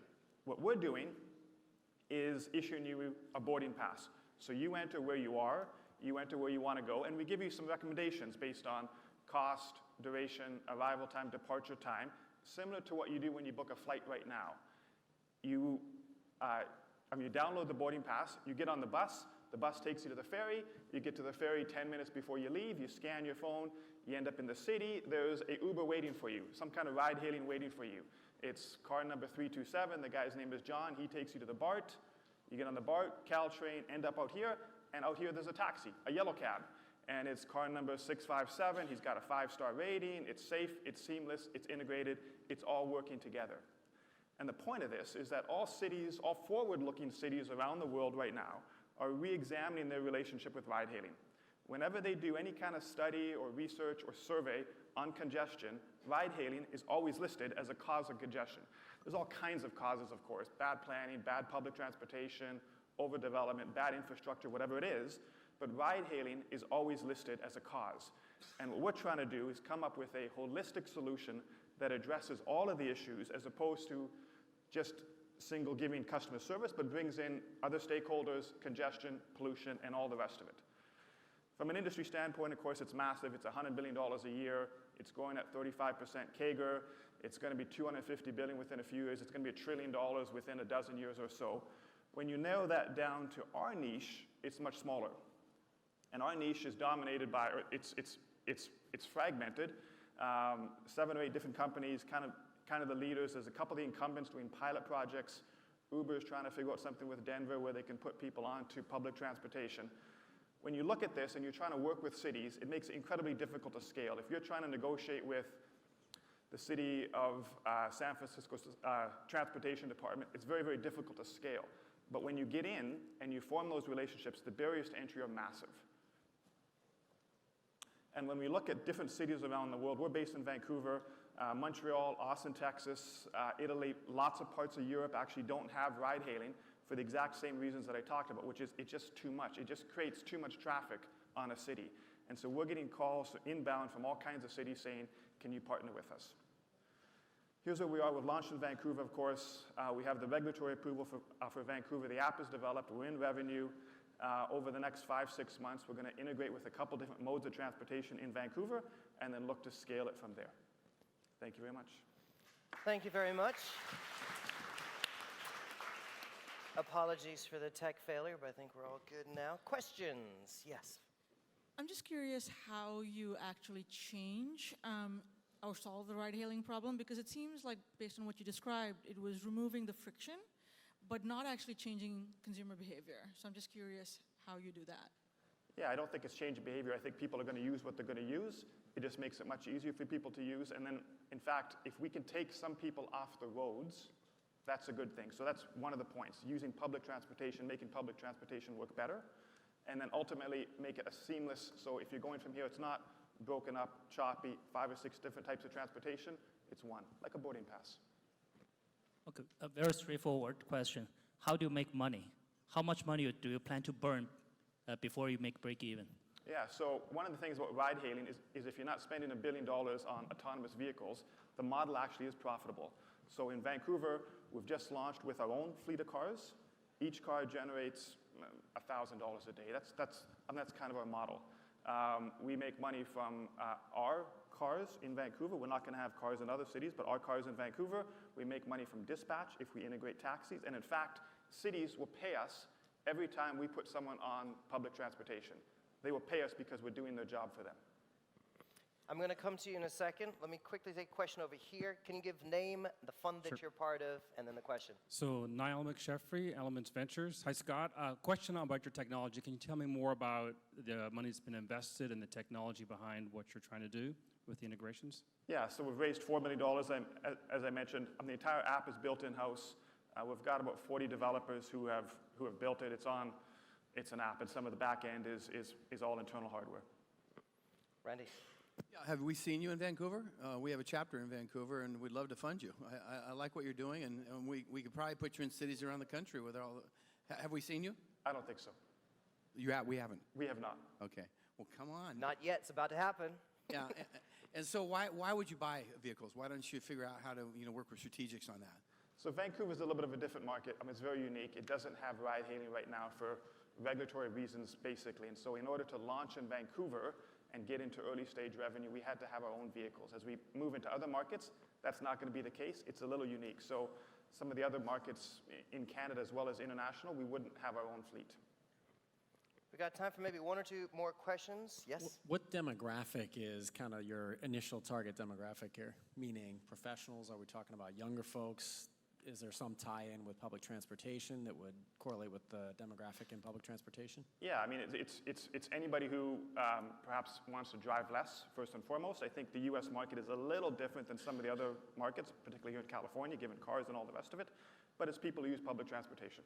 What we're doing is issuing you a boarding pass. So you enter where you are, you enter where you want to go, and we give you some recommendations based on cost, duration, arrival time, departure time, similar to what you do when you book a flight right now. You download the boarding pass, you get on the bus takes you to the ferry, you get to the ferry 10 minutes before you leave, you scan your phone, you end up in the city, there's a Uber waiting for you, some kind of ride-hailing waiting for you. It's car number 327, the guy's name is John, he takes you to the BART, You get on the BART, Caltrain, end up out here, and out here there's a taxi, a yellow cab. And it's car number 657. He's got a 5-star rating. It's safe, it's seamless, it's integrated, it's all working together. And the point of this is that all cities, all forward-looking cities around the world right now are re-examining their relationship with ride-hailing. Whenever they do any kind of study or research or survey on congestion, ride-hailing is always listed as a cause of congestion. There's all kinds of causes, of course, bad planning, bad public transportation, overdevelopment, bad infrastructure, whatever it is, but ride-hailing is always listed as a cause. And what we're trying to do is come up with a holistic solution that addresses all of the issues as opposed to just single giving customer service, but brings in other stakeholders, congestion, pollution, and all the rest of it. From an industry standpoint, of course, it's massive. It's $100 billion a year. It's growing at 35% CAGR. It's going to be $250 billion within a few years. It's going to be $1 trillion within a dozen years or so. When you narrow that down to our niche, it's much smaller. And our niche is dominated by, or it's fragmented. 7 or 8 different companies, kind of the leaders. There's a couple of the incumbents doing pilot projects. Uber is trying to figure out something with Denver where they can put people onto public transportation. When you look at this and you're trying to work with cities, it makes it incredibly difficult to scale. If you're trying to negotiate with the city of San Francisco's transportation department, it's very, very difficult to scale. But when you get in and you form those relationships, the barriers to entry are massive. And when we look at different cities around the world, we're based in Vancouver, Montreal, Austin, Texas, Italy, lots of parts of Europe actually don't have ride-hailing for the exact same reasons that I talked about, which is it's just too much. It just creates too much traffic on a city. And so we're getting calls inbound from all kinds of cities saying, can you partner with us? Here's where we are. We've launched in Vancouver, of course. We have the regulatory approval for Vancouver. The app is developed. We're in revenue. Over the next 5-6 months, we're going to integrate with a couple different modes of transportation in Vancouver and then look to scale it from there. Thank you very much. Thank you very much. Apologies for the tech failure, but I think we're all good now. Questions? Yes. I'm just curious how you actually change or solve the ride-hailing problem, because it seems like, based on what you described, it was removing the friction, but not actually changing consumer behavior. So I'm just curious how you do that. Yeah, I don't think it's changing behavior. I think people are going to use what they're going to use. It just makes it much easier for people to use. And then, in fact, if we can take some people off the roads, that's a good thing. So that's one of the points, using public transportation, making public transportation work better, and then ultimately make it a seamless, so if you're going from here, it's not broken up, choppy, 5 or 6 different types of transportation, it's one, like a boarding pass. Okay, a very straightforward question. How do you make money? How much money do you plan to burn before you make break even? Yeah, so one of the things about ride-hailing is if you're not spending $1 billion on autonomous vehicles, the model actually is profitable. So in Vancouver, we've just launched with our own fleet of cars. Each car generates $1,000 a day. That's kind of our model. We make money from our cars in Vancouver. We're not going to have cars in other cities, but our cars in Vancouver. We make money from dispatch if we integrate taxis. And in fact, cities will pay us every time we put someone on public transportation. They will pay us because we're doing their job for them. I'm going to come to you in a second. Let me quickly take a question over here. Can you give name, the fund that you're part of, and then the question? So Niall McSheffrey, Elements Ventures. Hi, Scott. Question about your technology. Can you tell me more about the money that's been invested and the technology behind what you're trying to do with the integrations? Yeah, so we've raised $4 million, as I mentioned. The entire app is built in-house. We've got about 40 developers who have built it. It's an app, and some of the back end is all internal hardware. Randy? Yeah, have we seen you in Vancouver? We have a chapter in Vancouver, and we'd love to fund you. I like what you're doing, and we could probably put you in cities around the country with all. Have we seen you? I don't think so. We haven't. We have not. Okay. Well, come on. Not yet. It's about to happen. Yeah. And so why would you buy vehicles? Why don't you figure out how to work with strategics on that? So Vancouver is a little bit of a different market. It's very unique. It doesn't have ride-hailing right now for regulatory reasons, basically. And so in order to launch in Vancouver and get into early stage revenue, we had to have our own vehicles. As we move into other markets, that's not going to be the case. It's a little unique. So some of the other markets in Canada as well as international, we wouldn't have our own fleet. We got time for maybe 1 or 2 more questions. Yes? What demographic is kind of your initial target demographic here? Meaning professionals? Are we talking about younger folks? is there some tie-in with public transportation that would correlate with the demographic in public transportation? Yeah, I mean, it's anybody who perhaps wants to drive less, first and foremost. I think the US market is a little different than some of the other markets, particularly here in California, given cars and all the rest of it. But it's people who use public transportation.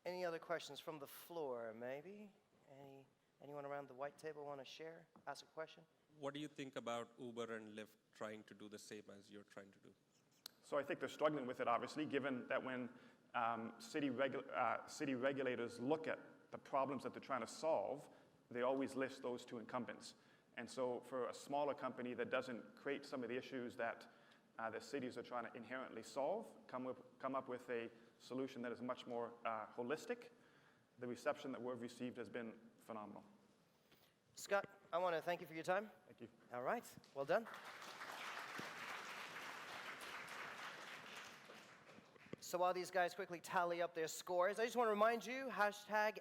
Any other questions from the floor, maybe? Anyone around the white table want to share, ask a question? What do you think about Uber and Lyft trying to do the same as you're trying to do? So I think they're struggling with it, obviously, given that when city regulators look at the problems that they're trying to solve, they always list those two incumbents. And so for a smaller company that doesn't create some of the issues that the cities are trying to inherently solve, come up with a solution that is much more holistic, the reception that we've received has been phenomenal. Scott, I want to thank you for your time. Thank you. All right, well done. So while these guys quickly tally up their scores, I just want to remind you, hashtag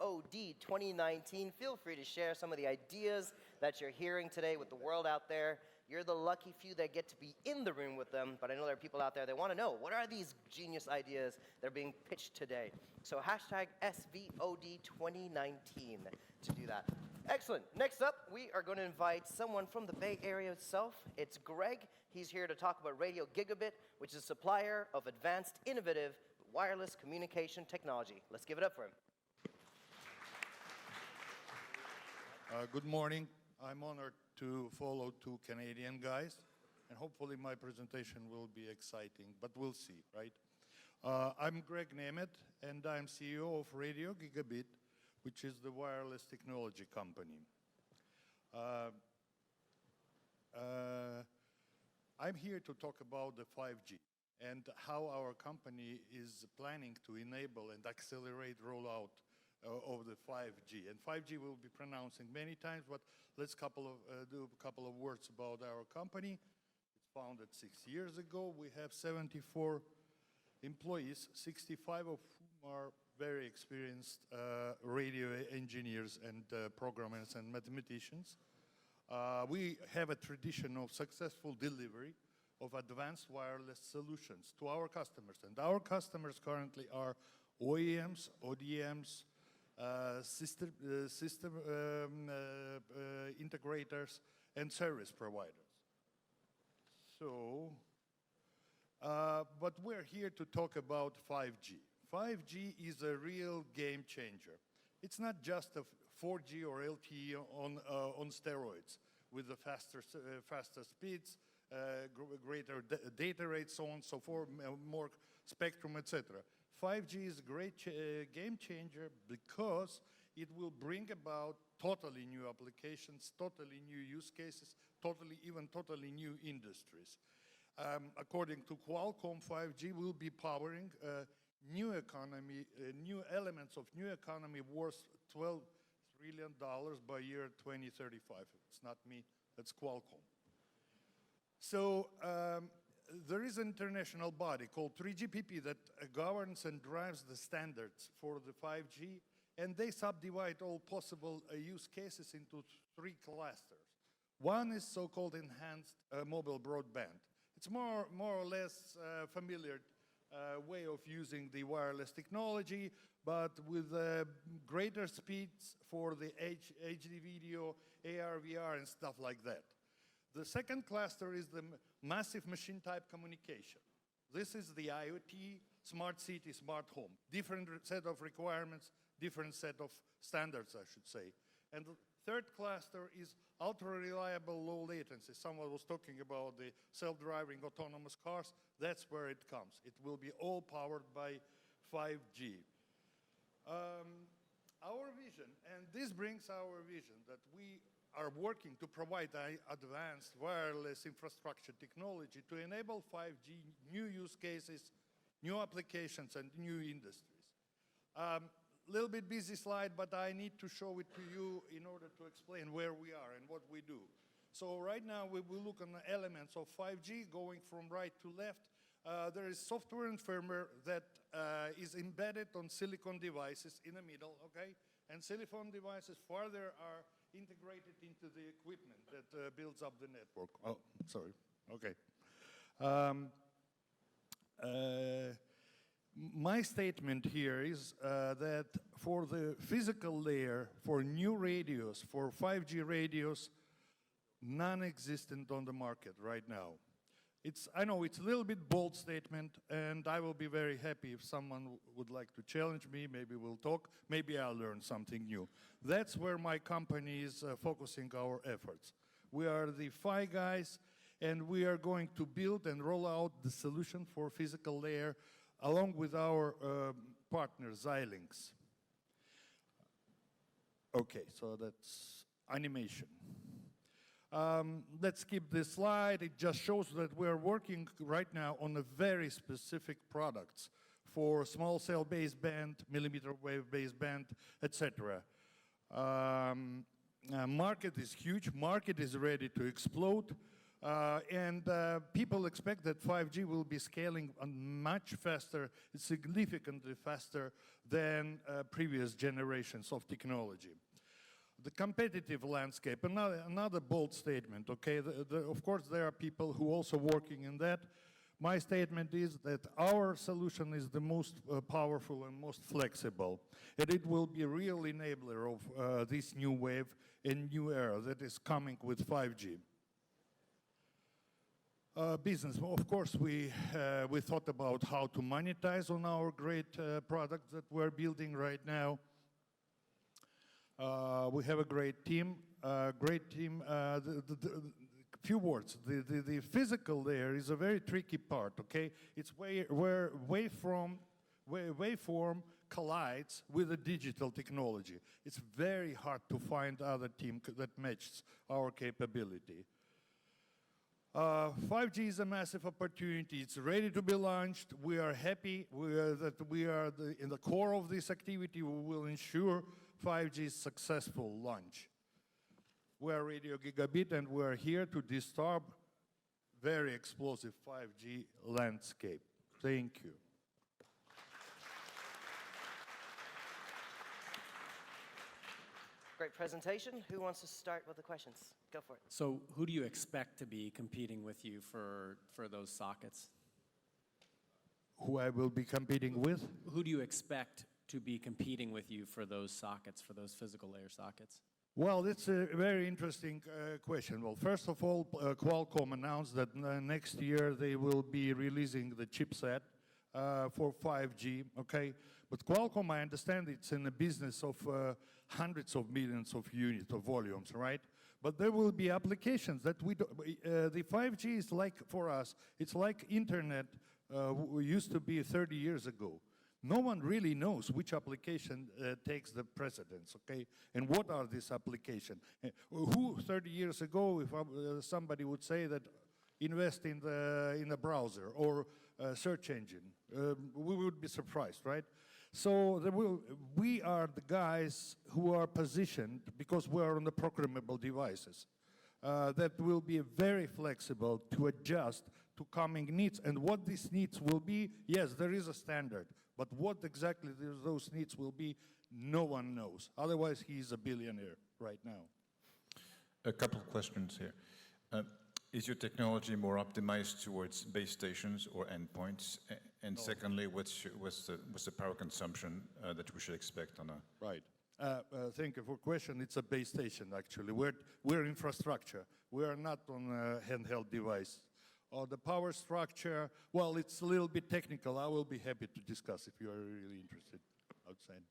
SVOD2019. Feel free to share some of the ideas that you're hearing today with the world out there. You're the lucky few that get to be in the room with them, but I know there are people out there that want to know, what are these genius ideas that are being pitched today? So hashtag SVOD2019 to do that. Excellent. Next up, we are going to invite someone from the Bay Area itself. It's Greg. He's here to talk about Radio Gigabit, which is a supplier of advanced, innovative wireless communication technology. Let's give it up for him. Good morning. I'm honored to follow two Canadian guys, and hopefully my presentation will be exciting, but we'll see, right? I'm Greg Nemeth, and I'm CEO of Radio Gigabit, which is the wireless technology company. I'm here to talk about the 5G and how our company is planning to enable and accelerate rollout of the 5G. And 5G we'll be pronouncing many times, but let's do a couple of words about our company. It's founded 6 years ago. We have 74 employees, 65 of whom are very experienced radio engineers and programmers and mathematicians. We have a tradition of successful delivery of advanced wireless solutions to our customers. And our customers currently are OEMs, ODMs, system integrators, and service providers. So, but we're here to talk about 5G. 5G is a real game changer. It's not just a 4G or LTE on steroids with the faster speeds, greater data rates, so on and so forth, more spectrum, etc. 5G is a great game changer because it will bring about totally new applications, totally new use cases, even totally new industries. According to Qualcomm, 5G will be powering new economy, new elements of new economy worth $12 trillion by year 2035. It's not me, that's Qualcomm. So there is an international body called 3GPP that governs and drives the standards for the 5G, and they subdivide all possible use cases into 3 clusters. One is so-called enhanced mobile broadband. It's more or less familiar way of using the wireless technology, but with greater speeds for the HD video, AR, VR, and stuff like that. The second cluster is the massive machine type communication. This is the IoT, smart city, smart home. Different set of requirements, different set of standards, I should say. And the third cluster is ultra-reliable, low latency. Someone was talking about the self-driving autonomous cars. That's where it comes. It will be all powered by 5G. Our vision, and this brings our vision, that we are working to provide advanced wireless infrastructure technology to enable 5G, new use cases, new applications, and new industries. Little bit busy slide, but I need to show it to you in order to explain where we are and what we do. So right now we will look on the elements of 5G going from right to left. There is software and firmware that is embedded on silicon devices in the middle, okay? And silicon devices further are integrated into the equipment that builds up the network. Oh, sorry, okay. Um, my statement here is that for the physical layer, for new radios, for 5G radios, non-existent on the market right now. I know it's a little bit bold statement, and I will be very happy if someone would like to challenge me. Maybe we'll talk. Maybe I'll learn something new. That's where my company is focusing our efforts. We are the Phi guys, and we are going to build and roll out the solution for physical layer along with our partner, Xilinx. Okay, so that's animation. Let's skip this slide. It just shows that we're working right now on a very specific products for small cell baseband, millimeter wave baseband, etc. Market is huge. Market is ready to explode. And people expect that 5G will be scaling much faster, significantly faster than previous generations of technology. The competitive landscape, another bold statement, okay? Of course, there are people who are also working in that. My statement is that our solution is the most powerful and most flexible, and it will be a real enabler of this new wave and new era that is coming with 5G. Business, of course, we thought about how to monetize on our great product that we're building right now. We have a great team. Few words. The physical layer is a very tricky part. Okay, it's where waveform collides with the digital technology. It's very hard to find other team that matches our capability. 5G is a massive opportunity. It's ready to be launched. We are happy that we are in the core of this activity. We will ensure 5G's successful launch. We are Radio Gigabit, and we are here to disturb very explosive 5G landscape. Thank you. Great presentation. Who wants to start with the questions? Go for it. So who do you expect to be competing with you for those sockets? Who I will be competing with? Who do you expect to be competing with you for those sockets, for those physical layer sockets? Well, it's a very interesting question. Well, first of all, Qualcomm announced that next year they will be releasing the chipset for 5G, okay? But Qualcomm, I understand it's in the business of hundreds of millions of units of volumes, right? But there will be applications that we don't, the 5G is like, for us, it's like internet used to be 30 years ago. No one really knows which application takes the precedence, okay? And what are these applications? Who 30 years ago, if somebody would say that invest in the browser or search engine, we would be surprised, right? So we are the guys who are positioned, because we are on the programmable devices, that will be very flexible to adjust to coming needs. And what these needs will be, yes, there is a standard. But what exactly those needs will be, no one knows. Otherwise, he's a billionaire right now. A couple of questions here. Is your technology more optimized towards base stations or endpoints? And No. secondly, what's the power consumption that we should expect on a... Right. Thank you for the question. It's a base station, actually. We're infrastructure. We are not on a handheld device. The power structure, well, it's a little bit technical. I will be happy to discuss if you are really interested outside.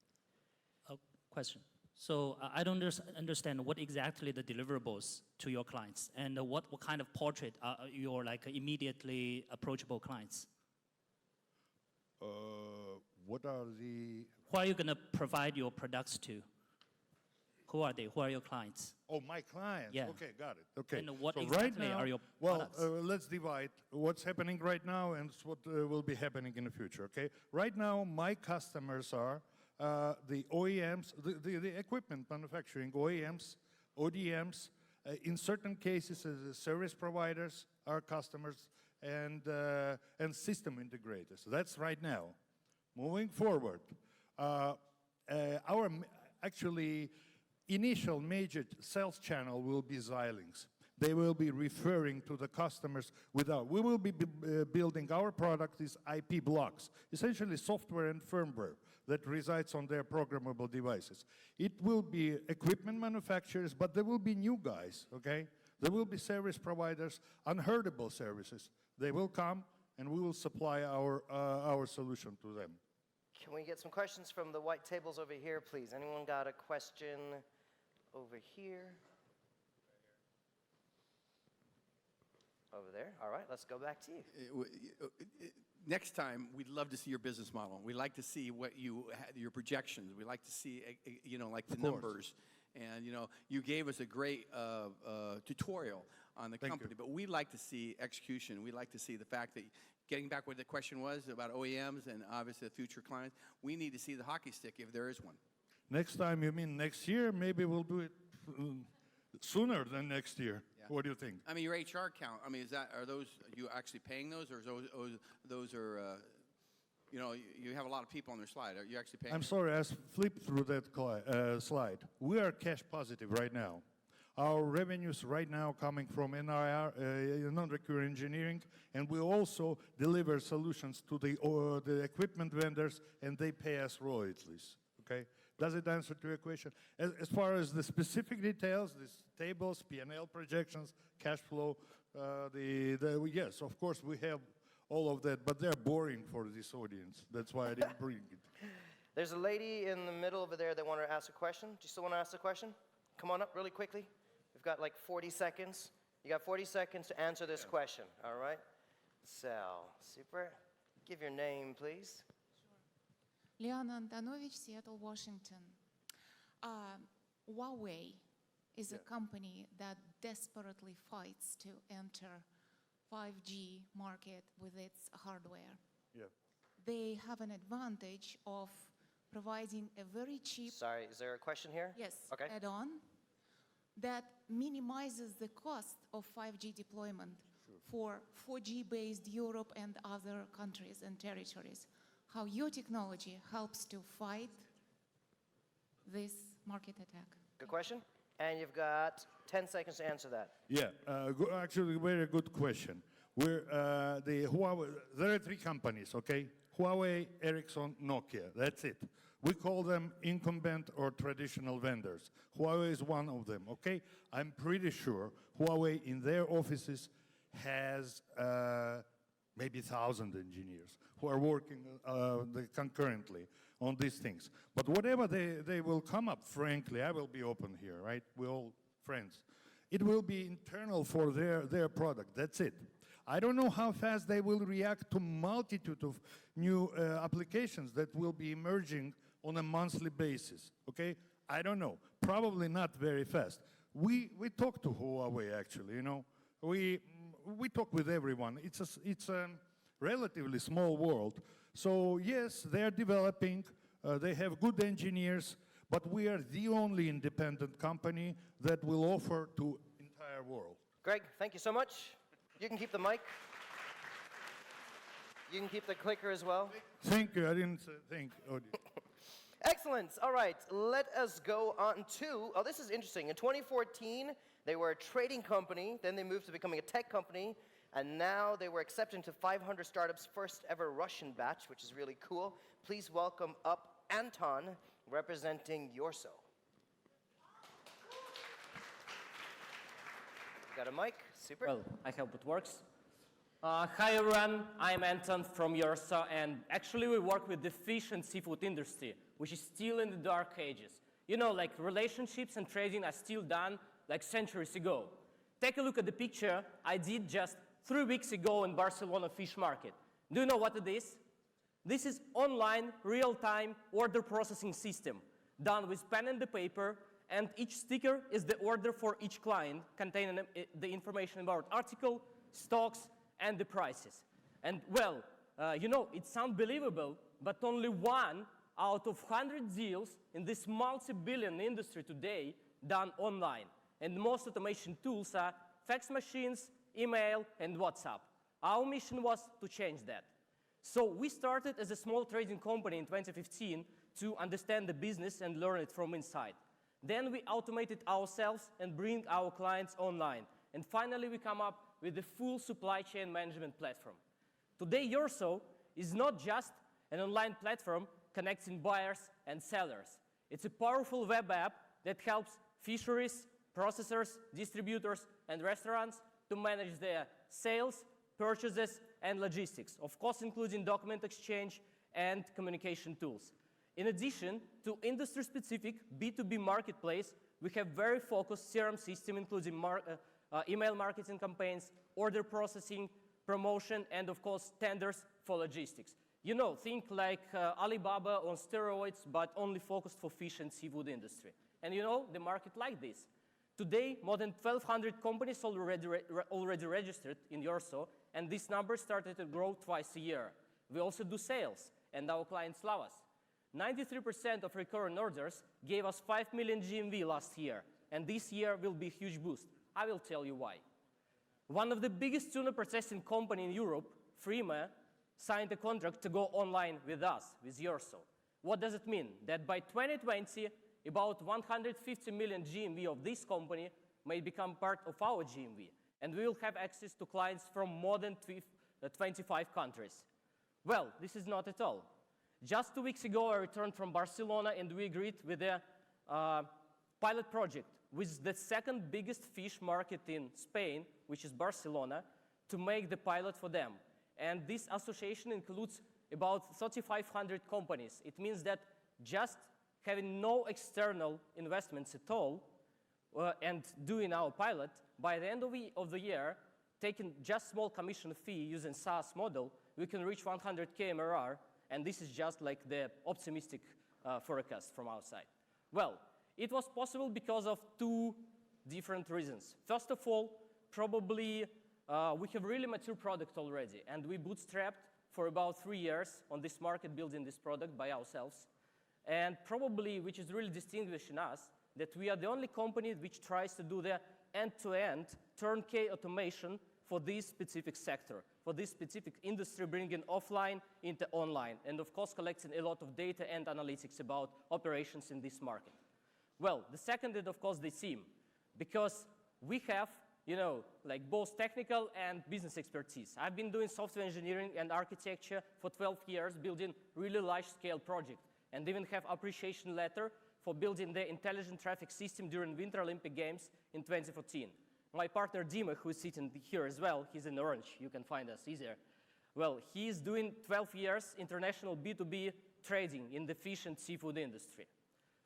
Question. So I don't understand what exactly the deliverables to your clients, and what kind of portrait are your immediately approachable clients? What are the... Who are you going to provide your products to? Who are they? Who are your clients? Oh, my clients. Yeah. Okay, got it. Okay. And what so exactly right now, are your well, products? let's divide what's happening right now and what will be happening in the future, okay? Right now, my customers are the OEMs, the equipment manufacturing, OEMs, ODMs, in certain cases, service providers are customers, and system integrators. So that's right now. Moving forward, our actually initial major sales channel will be Xilinx. they will be referring to the customers without. We will be building our product is IP blocks, essentially software and firmware that resides on their programmable devices. It will be equipment manufacturers, but there will be new guys, okay? There will be service providers, unheardable services. They will come and we will supply our solution to them. Can we get some questions from the white tables over here, please? Anyone got a question over here? Over there. All right, let's go back to you. Next time, we'd love to see your business model. We'd like to see what your projections. We'd like to see, like the numbers. And, you gave us a great tutorial on the company, but we'd like to see execution. We'd like to see the fact that, getting back what the question was about OEMs and obviously the future clients, we need to see the hockey stick if there is one. Next time, you mean next year? Maybe we'll do it sooner than next year. Yeah. What do you think? I mean, your HR count, I mean, are you actually paying those, or those are, you have a lot of people on their slide. Are you actually paying I'm sorry, I flipped through that slide. We are cash positive right now. Our revenues right now coming from NIR, non-recurring engineering, and we also deliver solutions to the equipment vendors, and they pay us royalties, okay? Does it answer to your question? As far as the specific details, these tables, P&L projections, cash flow, yes, of course, we have all of that, but they're boring for this audience. That's why I didn't bring it. There's a lady in the middle over there that wanted to ask a question. Do you still want to ask a question? Come on up really quickly. We've got like 40 seconds. You got 40 seconds to answer this question, all right? Sal, super. Give your name, please. Liana Antonovich, Seattle, Washington. Huawei is a company that desperately fights to enter 5G market with its hardware. Yeah. They have an advantage of providing a very cheap... Sorry, is there a question here? Yes, okay. add-on that minimizes the cost of 5G deployment for 4G-based Europe and other countries and territories. How your technology helps to fight this market attack. Good question. And you've got 10 seconds to answer that. Yeah, actually, very good question. We're, Huawei, there are 3 companies, okay? Huawei, Ericsson, Nokia, that's it. We call them incumbent or traditional vendors. Huawei is one of them, okay? I'm pretty sure Huawei in their offices has maybe 1,000 engineers who are working concurrently on these things. But whatever they will come up, frankly, I will be open here, right? We're all friends. It will be internal for their product, that's it. I don't know how fast they will react to multitude of new applications that will be emerging on a monthly basis, okay? I don't know, probably not very fast. We talk to Huawei, actually, you know. We talk with everyone. It's a relatively small world. So yes, they're developing, they have good engineers, but we are the only independent company that will offer to entire world. Greg, thank you so much. You can keep the mic. You can keep the clicker as well. Thank you, I didn't think. Excellent. All right, let us go on to, oh, this is interesting. In 2014, they were a trading company, then they moved to becoming a tech company, and now they were accepted into 500 startups' first ever Russian batch, which is really cool. Please welcome up Anton, representing Yorso. Got a mic? Super. Well, I hope it works. Hi everyone, I'm Anton from Yorso, and actually we work with the fish and seafood industry, which is still in the dark ages. You know, like relationships and trading are still done like centuries ago. Take a look at the picture I did just 3 weeks ago in Barcelona fish market. Do you know what it is? This is online, real-time order processing system done with pen and the paper, and each sticker is the order for each client, containing the information about article, stocks, and the prices. And well, you know, it sounds believable, but only 1 out of 100 deals in this multi-billion industry today done online. And most automation tools are fax machines, email, and WhatsApp. Our mission was to change that. So we started as a small trading company in 2015 to understand the business and learn it from inside. Then we automated ourselves and bring our clients online. And finally, we come up with the full supply chain management platform. Today, Yorso is not just an online platform connecting buyers and sellers. It's a powerful web app that helps fisheries, processors, distributors, and restaurants to manage their sales, purchases, and logistics, of course, including document exchange and communication tools. In addition to industry-specific B2B marketplace, we have very focused CRM system, including email marketing campaigns, order processing, promotion, and of course, tenders for logistics. You know, think like Alibaba on steroids, but only focused for fish and seafood industry. And you know, the market like this. Today, more than 1,200 companies already registered in Yorso, and this number started to grow twice a year. We also do sales, and our clients love us. 93% of recurring orders gave us 5 million GMV last year, and this year will be a huge boost. I will tell you why. One of the biggest tuna processing company in Europe, Frima, signed a contract to go online with us, with Yorso. What does it mean? That by 2020, about 150 million GMV of this company may become part of our GMV, and we will have access to clients from more than 25 countries. Well, this is not at all. Just 2 weeks ago, I returned from Barcelona, and we agreed with a pilot project with the second biggest fish market in Spain, which is Barcelona, to make the pilot for them. And this association includes about 3,500 companies. It means that just having no external investments at all and doing our pilot, by the end of the year, taking just small commission fee using SaaS model, we can reach 100K MRR, and this is just like the optimistic forecast from our side. Well, it was possible because of two different reasons. First of all, probably we have really mature product already, and we bootstrapped for about 3 years on this market building this product by ourselves. And probably, which is really distinguishing us, that we are the only company which tries to do the end-to-end turnkey automation for this specific sector, for this specific industry, bringing offline into online, and of course collecting a lot of data and analytics about operations in this market. Well, the second is of course the team, because we have, you know, like both technical and business expertise. I've been doing software engineering and architecture for 12 years, building really large-scale projects, and even have appreciation letter for building the intelligent traffic system during Winter Olympic Games in 2014. My partner Dima, who is sitting here as well, he's in orange, you can find us easier. Well, he is doing 12 years international B2B trading in the fish and seafood industry.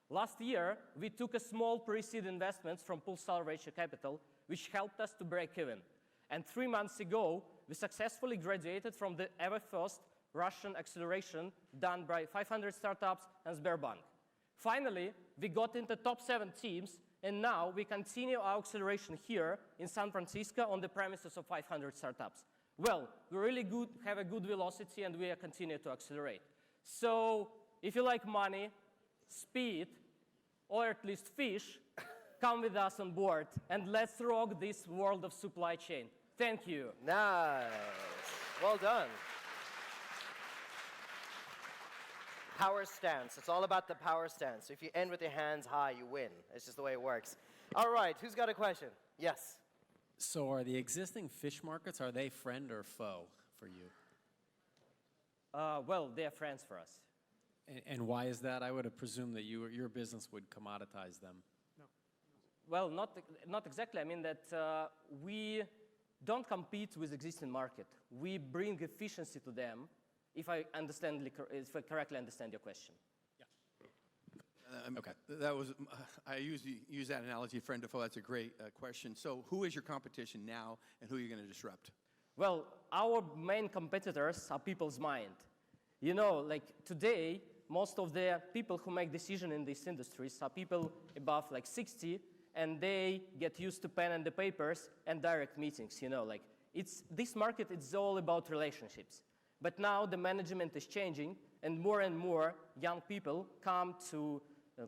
Last year, we took a small pre-seed investments from Pulsar Venture Capital, which helped us to break even. And 3 months ago, we successfully graduated from the ever first Russian acceleration done by 500 startups and Sberbank. Finally, we got into top 7 teams, and now we continue our acceleration here in San Francisco on the premises of 500 startups. Well, we really have a good velocity, and we continue to accelerate. So if you like money, speed, or at least fish, come with us on board, and let's rock this world of supply chain. Thank you. Nice. Well done. Power stance. It's all about the power stance. If you end with your hands high, you win. It's just the way it works. All right, who's got a question? Yes. So are the existing fish markets, are they friend or foe for you? Well, they're friends for us. And why is that? I would have presumed that your business would commoditize them. No. Well, not exactly. I mean that we don't compete with existing market. We bring efficiency to them, if I correctly understand your question. Yeah. Okay. That was, I use that analogy, friend to foe. That's a great question. So who is your competition now, and who are you going to disrupt? Well, our main competitors are people's mind. You know, like today, most of the people who make decisions in these industries are people above like 60, and they get used to pen and the papers and direct meetings. You know, like this market is all about relationships. But now the management is changing, and more young people come to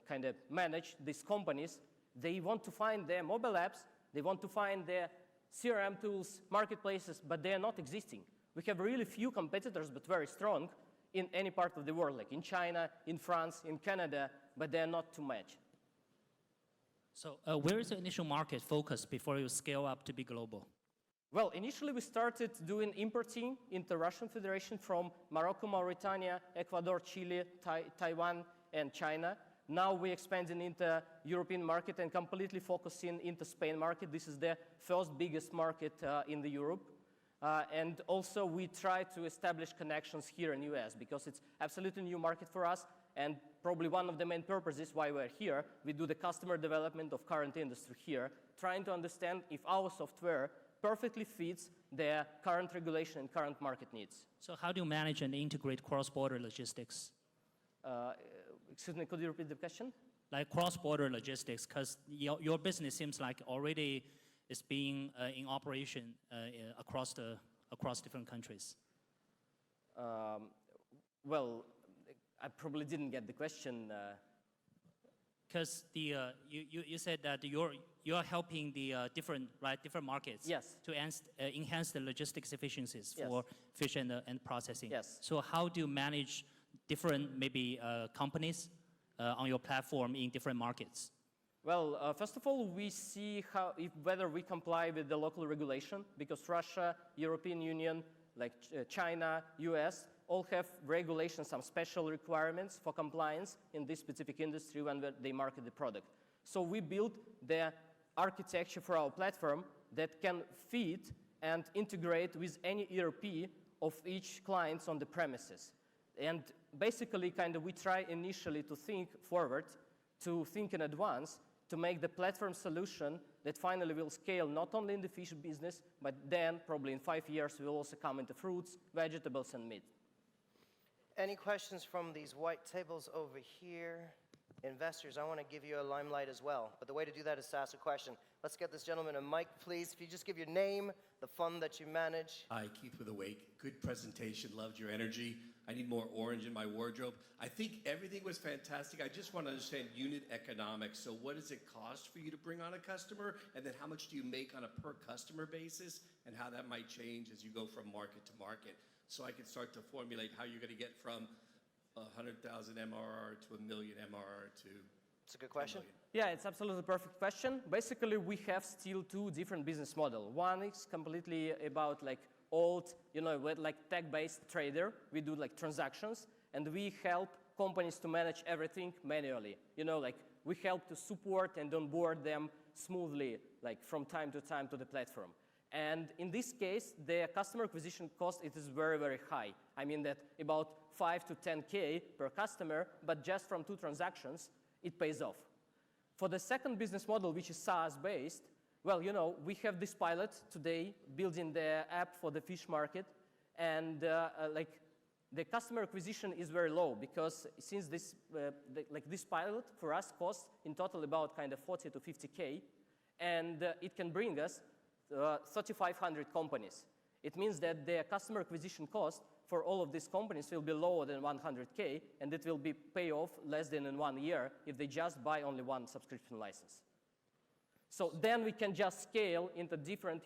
kind of manage these companies. They want to find their mobile apps, they want to find their CRM tools, marketplaces, but they are not existing. We have really few competitors, but very strong in any part of the world, like in China, in France, in Canada, but they are not too much. So where is the initial market focus before you scale up to be global? Well, initially we started doing importing into Russian Federation from Morocco, Mauritania, Ecuador, Chile, Taiwan, and China. Now we're expanding into European market and completely focusing into Spain market. This is the first biggest market in the Europe. And also we try to establish connections here in US because it's absolutely new market for us. And probably one of the main purposes why we're here, we do the customer development of current industry here, trying to understand if our software perfectly fits the current regulation and current market needs. So how do you manage and integrate cross-border logistics? Excuse me, could you repeat the question? Like cross-border logistics, because your business seems like already is being in operation across different countries. Well, I probably didn't get the question. Because you said that you're helping the different markets to enhance the logistics efficiencies for fish and processing. Yes. So how do you manage different maybe companies on your platform in different markets? Well, first of all, we see whether we comply with the local regulation, because Russia, European Union, like China, US, all have regulations, some special requirements for compliance in this specific industry when they market the product. So we built the architecture for our platform that can fit and integrate with any ERP of each client on the premises. And basically, we try initially to think forward, to think in advance, to make the platform solution that finally will scale not only in the fish business, but then probably in 5 years will also come into fruits, vegetables, and meat. Any questions from these white tables over here? Investors, I want to give you a limelight as well. But the way to do that is to ask a question. Let's get this gentleman a mic, please. If you just give your name, the fund that you manage. Hi, Keith with Awake. Good presentation. Loved your energy. I need more orange in my wardrobe. I think everything was fantastic. I just want to understand unit economics. So what does it cost for you to bring on a customer? And then how much do you make on a per customer basis? And how that might change as you go from market to market? So I can start to formulate how you're going to get from 100,000 MRR to 1 million MRR to... It's a good question. Yeah, it's absolutely a perfect question. Basically, we have still two different business models. One is completely about old, tech-based trader. We do transactions, and we help companies to manage everything manually. We help to support and onboard them smoothly, from time to the platform. And in this case, the customer acquisition cost, it is very, very high. I mean that about 5 to 10K per customer, but just from 2 transactions, it pays off. For the second business model, which is SaaS-based, well, we have this pilot today building the app for the fish market, and the customer acquisition is very low because since this pilot for us costs in total about 40 to 50K, and it can bring us 3,500 companies. It means that the customer acquisition cost for all of these companies will be lower than 100K, and it will be pay off less than in 1 year if they just buy only 1 subscription license. So then we can just scale into different,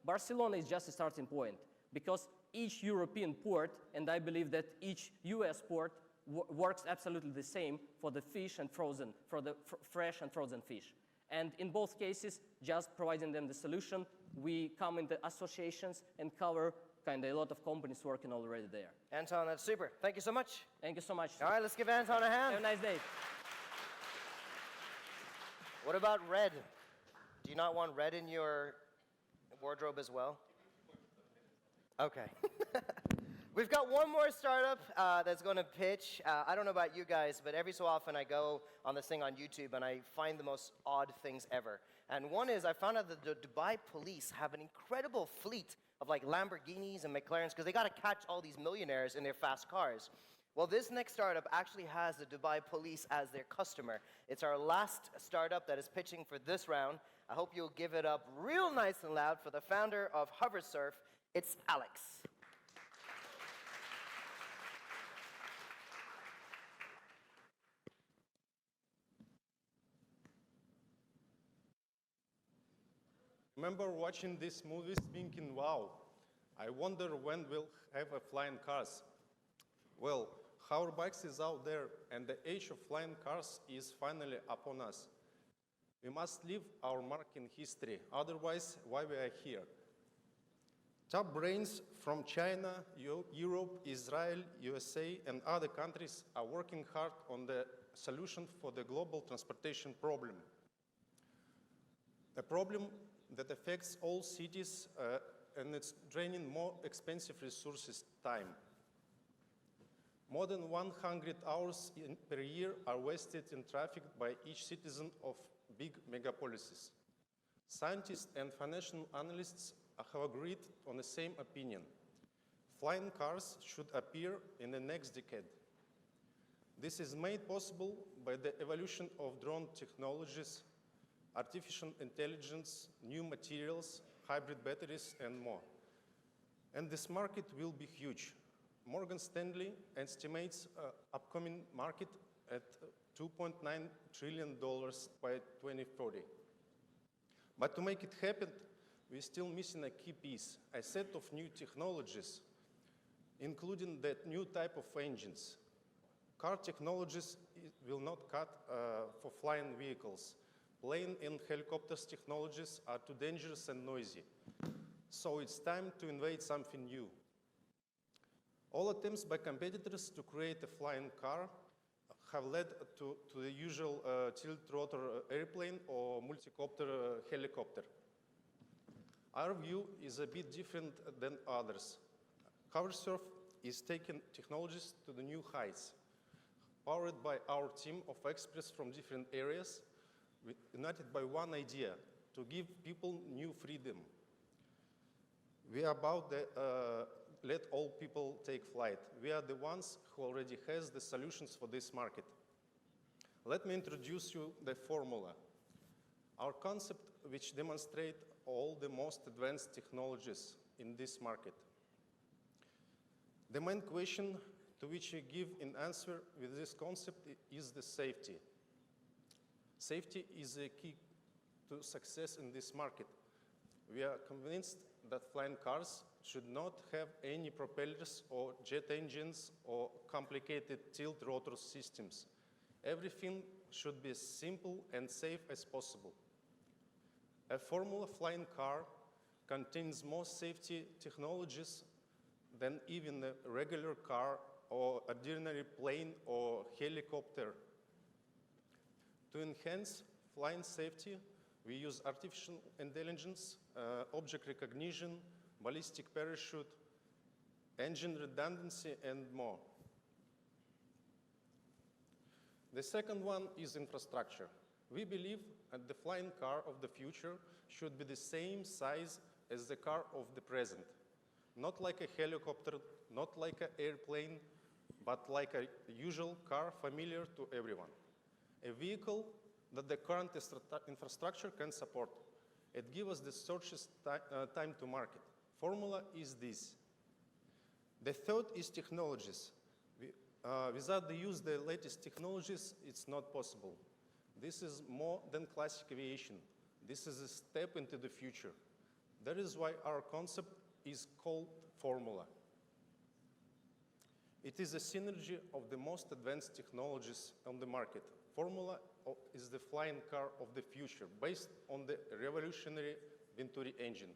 Barcelona is just a starting point because each European port, and I believe that each US port works absolutely the same for the fish and frozen, for the fresh and frozen fish. And in both cases, just providing them the solution, we come into associations and cover a lot of companies working already there. Anton, that's super. Thank you so much. Thank you so much. All right, let's give Anton a hand. Have a nice day. What about red? Do you not want red in your wardrobe as well? Okay. We've got one more startup that's going to pitch. I don't know about you guys, but every so often I go on this thing on YouTube and I find the most odd things ever. And one is I found out that the Dubai police have an incredible fleet of Lamborghinis and McLarens because they got to catch all these millionaires in their fast cars. Well, this next startup actually has the Dubai police as their customer. It's our last startup that is pitching for this round. I hope you'll give it up real nice and loud for the founder of HoverSurf. It's Alex. Remember watching these movies thinking, wow, I wonder when we'll have a flying cars. Well, hoverbikes is out there and the age of flying cars is finally upon us. We must leave our mark in history. Otherwise, why we are here? Top brains from China, Europe, Israel, USA, and other countries are working hard on the solution for the global transportation problem. A problem that affects all cities and it's draining more expensive resources, time. More than 100 hours per year are wasted in traffic by each citizen of big megapolises. Scientists and financial analysts have agreed on the same opinion. Flying cars should appear in the next decade. This is made possible by the evolution of drone technologies, artificial intelligence, new materials, hybrid batteries, and more. And this market will be huge. Morgan Stanley estimates upcoming market at $2.9 trillion by 2040. But to make it happen, we're still missing a key piece, a set of new technologies, including that new type of engines. Car technologies will not cut for flying vehicles. Plane and helicopters technologies are too dangerous and noisy. So it's time to invent something new. All attempts by competitors to create a flying car have led to the usual tilt-rotor airplane or multicopter helicopter. Our view is a bit different than others. HoverSurf is taking technologies to the new heights. Powered by our team of experts from different areas, united by one idea, to give people new freedom. We are about the let all people take flight. We are the ones who already has the solutions for this market. Let me introduce you the formula. Our concept which demonstrate all the most advanced technologies in this market. The main question to which we give an answer with this concept is the safety. Safety is a key to success in this market. We are convinced that flying cars should not have any propellers or jet engines or complicated tilt-rotor systems. Everything should be as simple and safe as possible. A Formula flying car contains more safety technologies than even a regular car or ordinary plane or helicopter. To enhance flying safety, we use artificial intelligence, object recognition, ballistic parachute, engine redundancy, and more. The second one is infrastructure. We believe that the flying car of the future should be the same size as the car of the present. Not like a helicopter, not like an airplane, but like a usual car familiar to everyone. A vehicle that the current infrastructure can support. It gives us the shortest time to market. Formula is this. The third is technologies. Without the use of the latest technologies, it's not possible. This is more than classic aviation. This is a step into the future. That is why our concept is called Formula. It is a synergy of the most advanced technologies on the market. Formula is the flying car of the future, based on the revolutionary Venturi engine,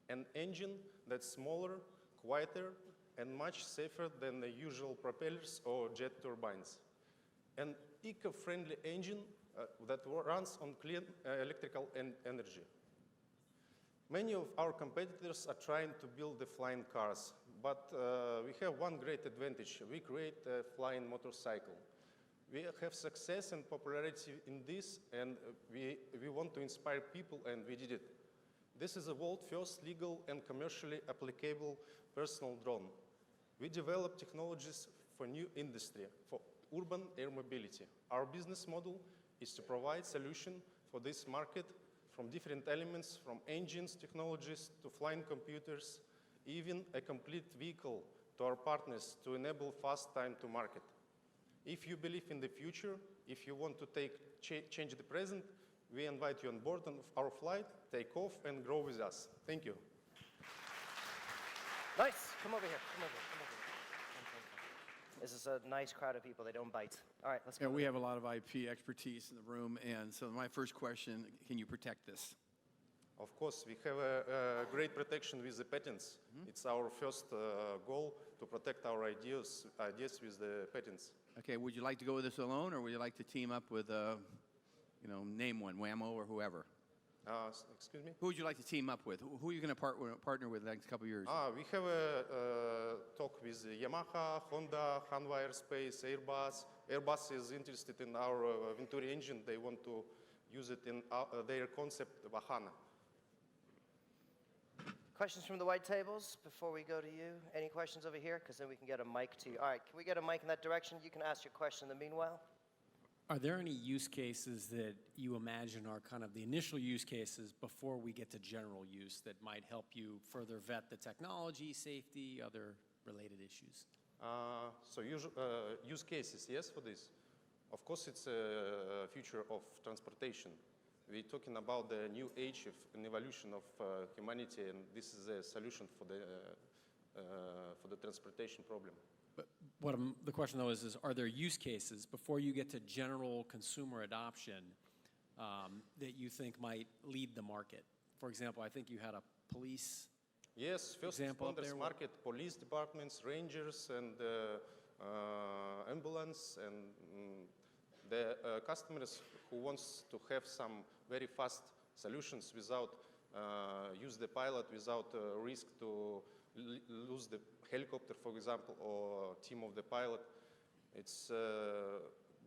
an engine that's smaller, quieter, and much safer than the usual propellers or jet turbines. An eco-friendly engine that runs on clean electrical energy. Many of our competitors are trying to build the flying cars, but we have one great advantage. We create a flying motorcycle. We have success and popularity in this, and we want to inspire people, and we did it. This is the world's first legal and commercially applicable personal drone. We develop technologies for new industry, for urban air mobility. Our business model is to provide solution for this market from different elements, from engines, technologies, to flying computers, even a complete vehicle to our partners to enable fast time to market. If you believe in the future, if you want to change the present, we invite you on board on our flight, take off, and grow with us. Thank you. Nice. Come over here. Come over here. This is a nice crowd of people. They don't bite. All right, let's go. Yeah, we have a lot of IP expertise in the room, and so my first question, can you protect this? Of course, we have a great protection with the patents. It's our first goal to protect our ideas with the patents. Okay, would you like to go with this alone, or would you like to team up with, name one, Whammo or whoever? Excuse me? Who would you like to team up with? Who are you going to partner with the next couple of years? We have a talk with Yamaha, Honda, Hanwha Aerospace, Airbus. Airbus is interested in our Venturi engine. They want to use it in their concept, Vahana. Questions from the white tables before we go to you? Any questions over here? Because then we can get a mic to you. All right, can we get a mic in that direction? You can ask your question in the meanwhile. Are there any use cases that you imagine are kind of the initial use cases before we get to general use that might help you further vet the technology, safety, other related issues? Use cases, yes, for this. Of course, it's a future of transportation. We're talking about the new age of an evolution of humanity, and this is a solution for the transportation problem. But the question, though, is are there use cases before you get to general consumer adoption that you think might lead the market? For example, I think you had a police Yes, first example up responders there. market, police departments, rangers, and ambulance, and the customers who wants to have some very fast solutions without use the pilot, without risk to lose the helicopter, for example, or team of the pilot. It's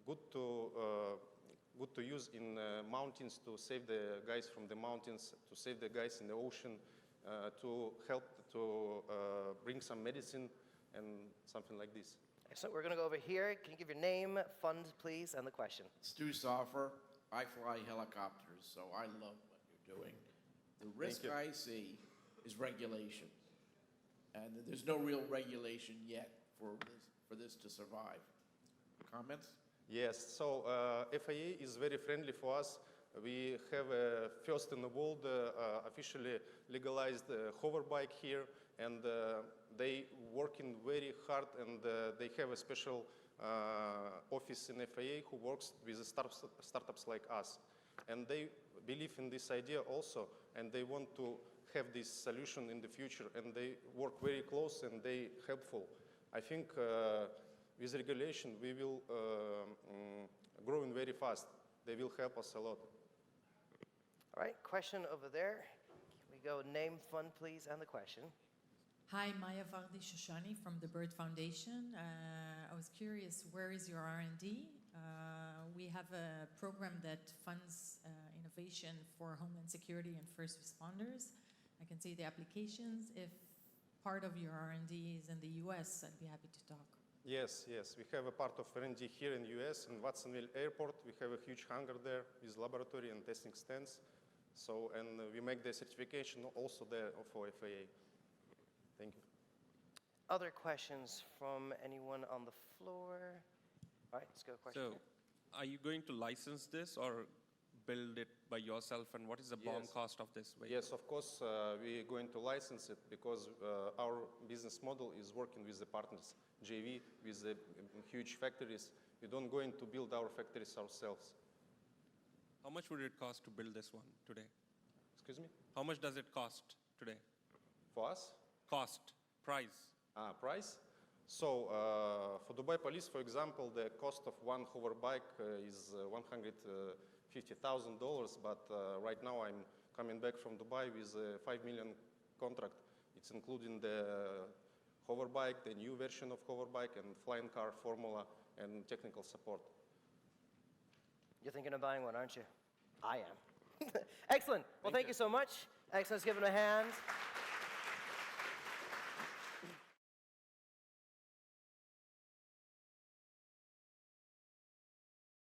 good to use in mountains to save the guys from the mountains, to save the guys in the ocean, to help to bring some medicine and something like this. Excellent. We're going to go over here. Can you give your name, fund, please, and the question? Stu Soffer. I fly helicopters, so I love what you're doing. The risk you. I see is regulation. And there's no real regulation yet for this to survive. Comments? Yes, so FAA is very friendly for us. We have first in the world officially legalized hoverbike here, and they working very hard, and they have a special office in FAA who works with startups like us. And they believe in this idea also, and they want to have this solution in the future, and they work very close and they helpful. I think with regulation we will growing very fast. They will help us a lot. All right, question over there. Can we go name, fund, please, and the question? Hi, Maya Vardi Shoshani from the Bird Foundation. I was curious, where is your R&D? We have a program that funds innovation for Homeland Security and first responders. I can see the applications. If part of your R&D is in the US, I'd be happy to talk. Yes, yes. We have a part of R&D here in the US, in Watsonville Airport. We have a huge hangar there with laboratory and testing stands. So, and we make the certification also there for FAA. Thank you. Other questions from anyone on the floor? All right, let's go question. So, are you going to license this or build it by yourself, and what is the BOM cost of this vehicle? Yes, of course, we're going to license it because our business model is working with the partners, JV, with the huge factories. We don't going to build our factories ourselves. How much would it cost to build this one today? Excuse me? How much does it cost today? For us? Cost, price. Price? So for Dubai Police, for example, the cost of one hoverbike is $150,000, but right now I'm coming back from Dubai with a $5 million contract. It's including the hoverbike, the new version of hoverbike, and flying car formula and technical support. You're thinking of buying one, aren't you? I am. Excellent. Well, thank you so much. Excellent. Let's give him a hand.